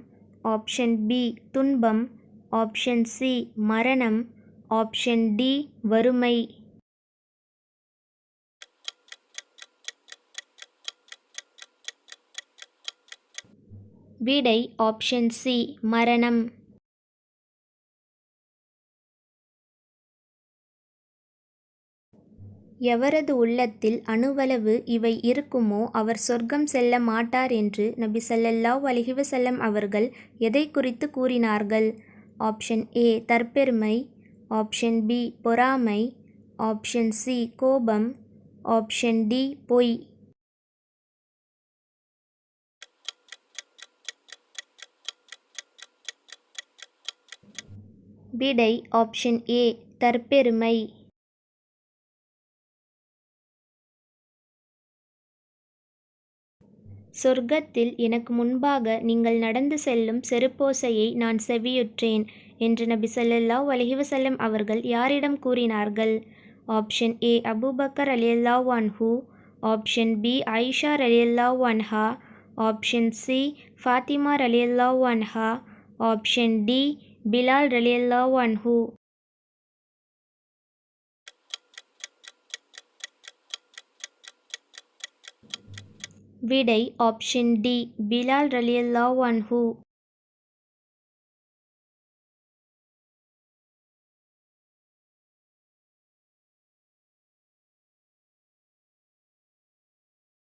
ஆப்ஷன் பி துன்பம், ஆப்ஷன் சி மரணம், ஆப்ஷன் டி வறுமை. விடை ஆப்ஷன் சி மரணம். எவரது உள்ளத்தில் அணுவளவு இவை இருக்குமோ அவர் சொர்க்கம் செல்ல மாட்டார் என்று நபி ஸல்லல்லாஹு அலைஹி வஸல்லம் அவர்கள் எதை குறித்து கூறினார்கள்? ஆப்ஷன் ஏ தற்பெருமை, ஆப்ஷன் பி பொறாமை, ஆப்ஷன் சி கோபம், ஆப்ஷன் டி பொய். விடை ஆப்ஷன் ஏ தற்பெருமை. சொர்க்கத்தில் எனக்கு முன்பாக நீங்கள் நடந்து செல்லும் செருப்போசையை நான் செவியுற்றேன் என்று நபி ஸல்லல்லாஹு அலைஹி வஸல்லம் அவர்கள் யாரிடம் கூறினார்கள்? ஆப்ஷன் ஏ அபூபக்கர் ரலியல்லாஹு அன்ஹு, ஆப்ஷன் பி ஆயிஷா ரலியல்லாஹு அன்ஹா, ஆப்ஷன் சி ஃபாத்திமா ரலியல்லாஹு அன்ஹா, ஆப்ஷன் டி பிலால் ரலியல்லாஹு அன்ஹு. விடை ஆப்ஷன் டி பிலால் ரலியல்லாஹு அன்ஹு.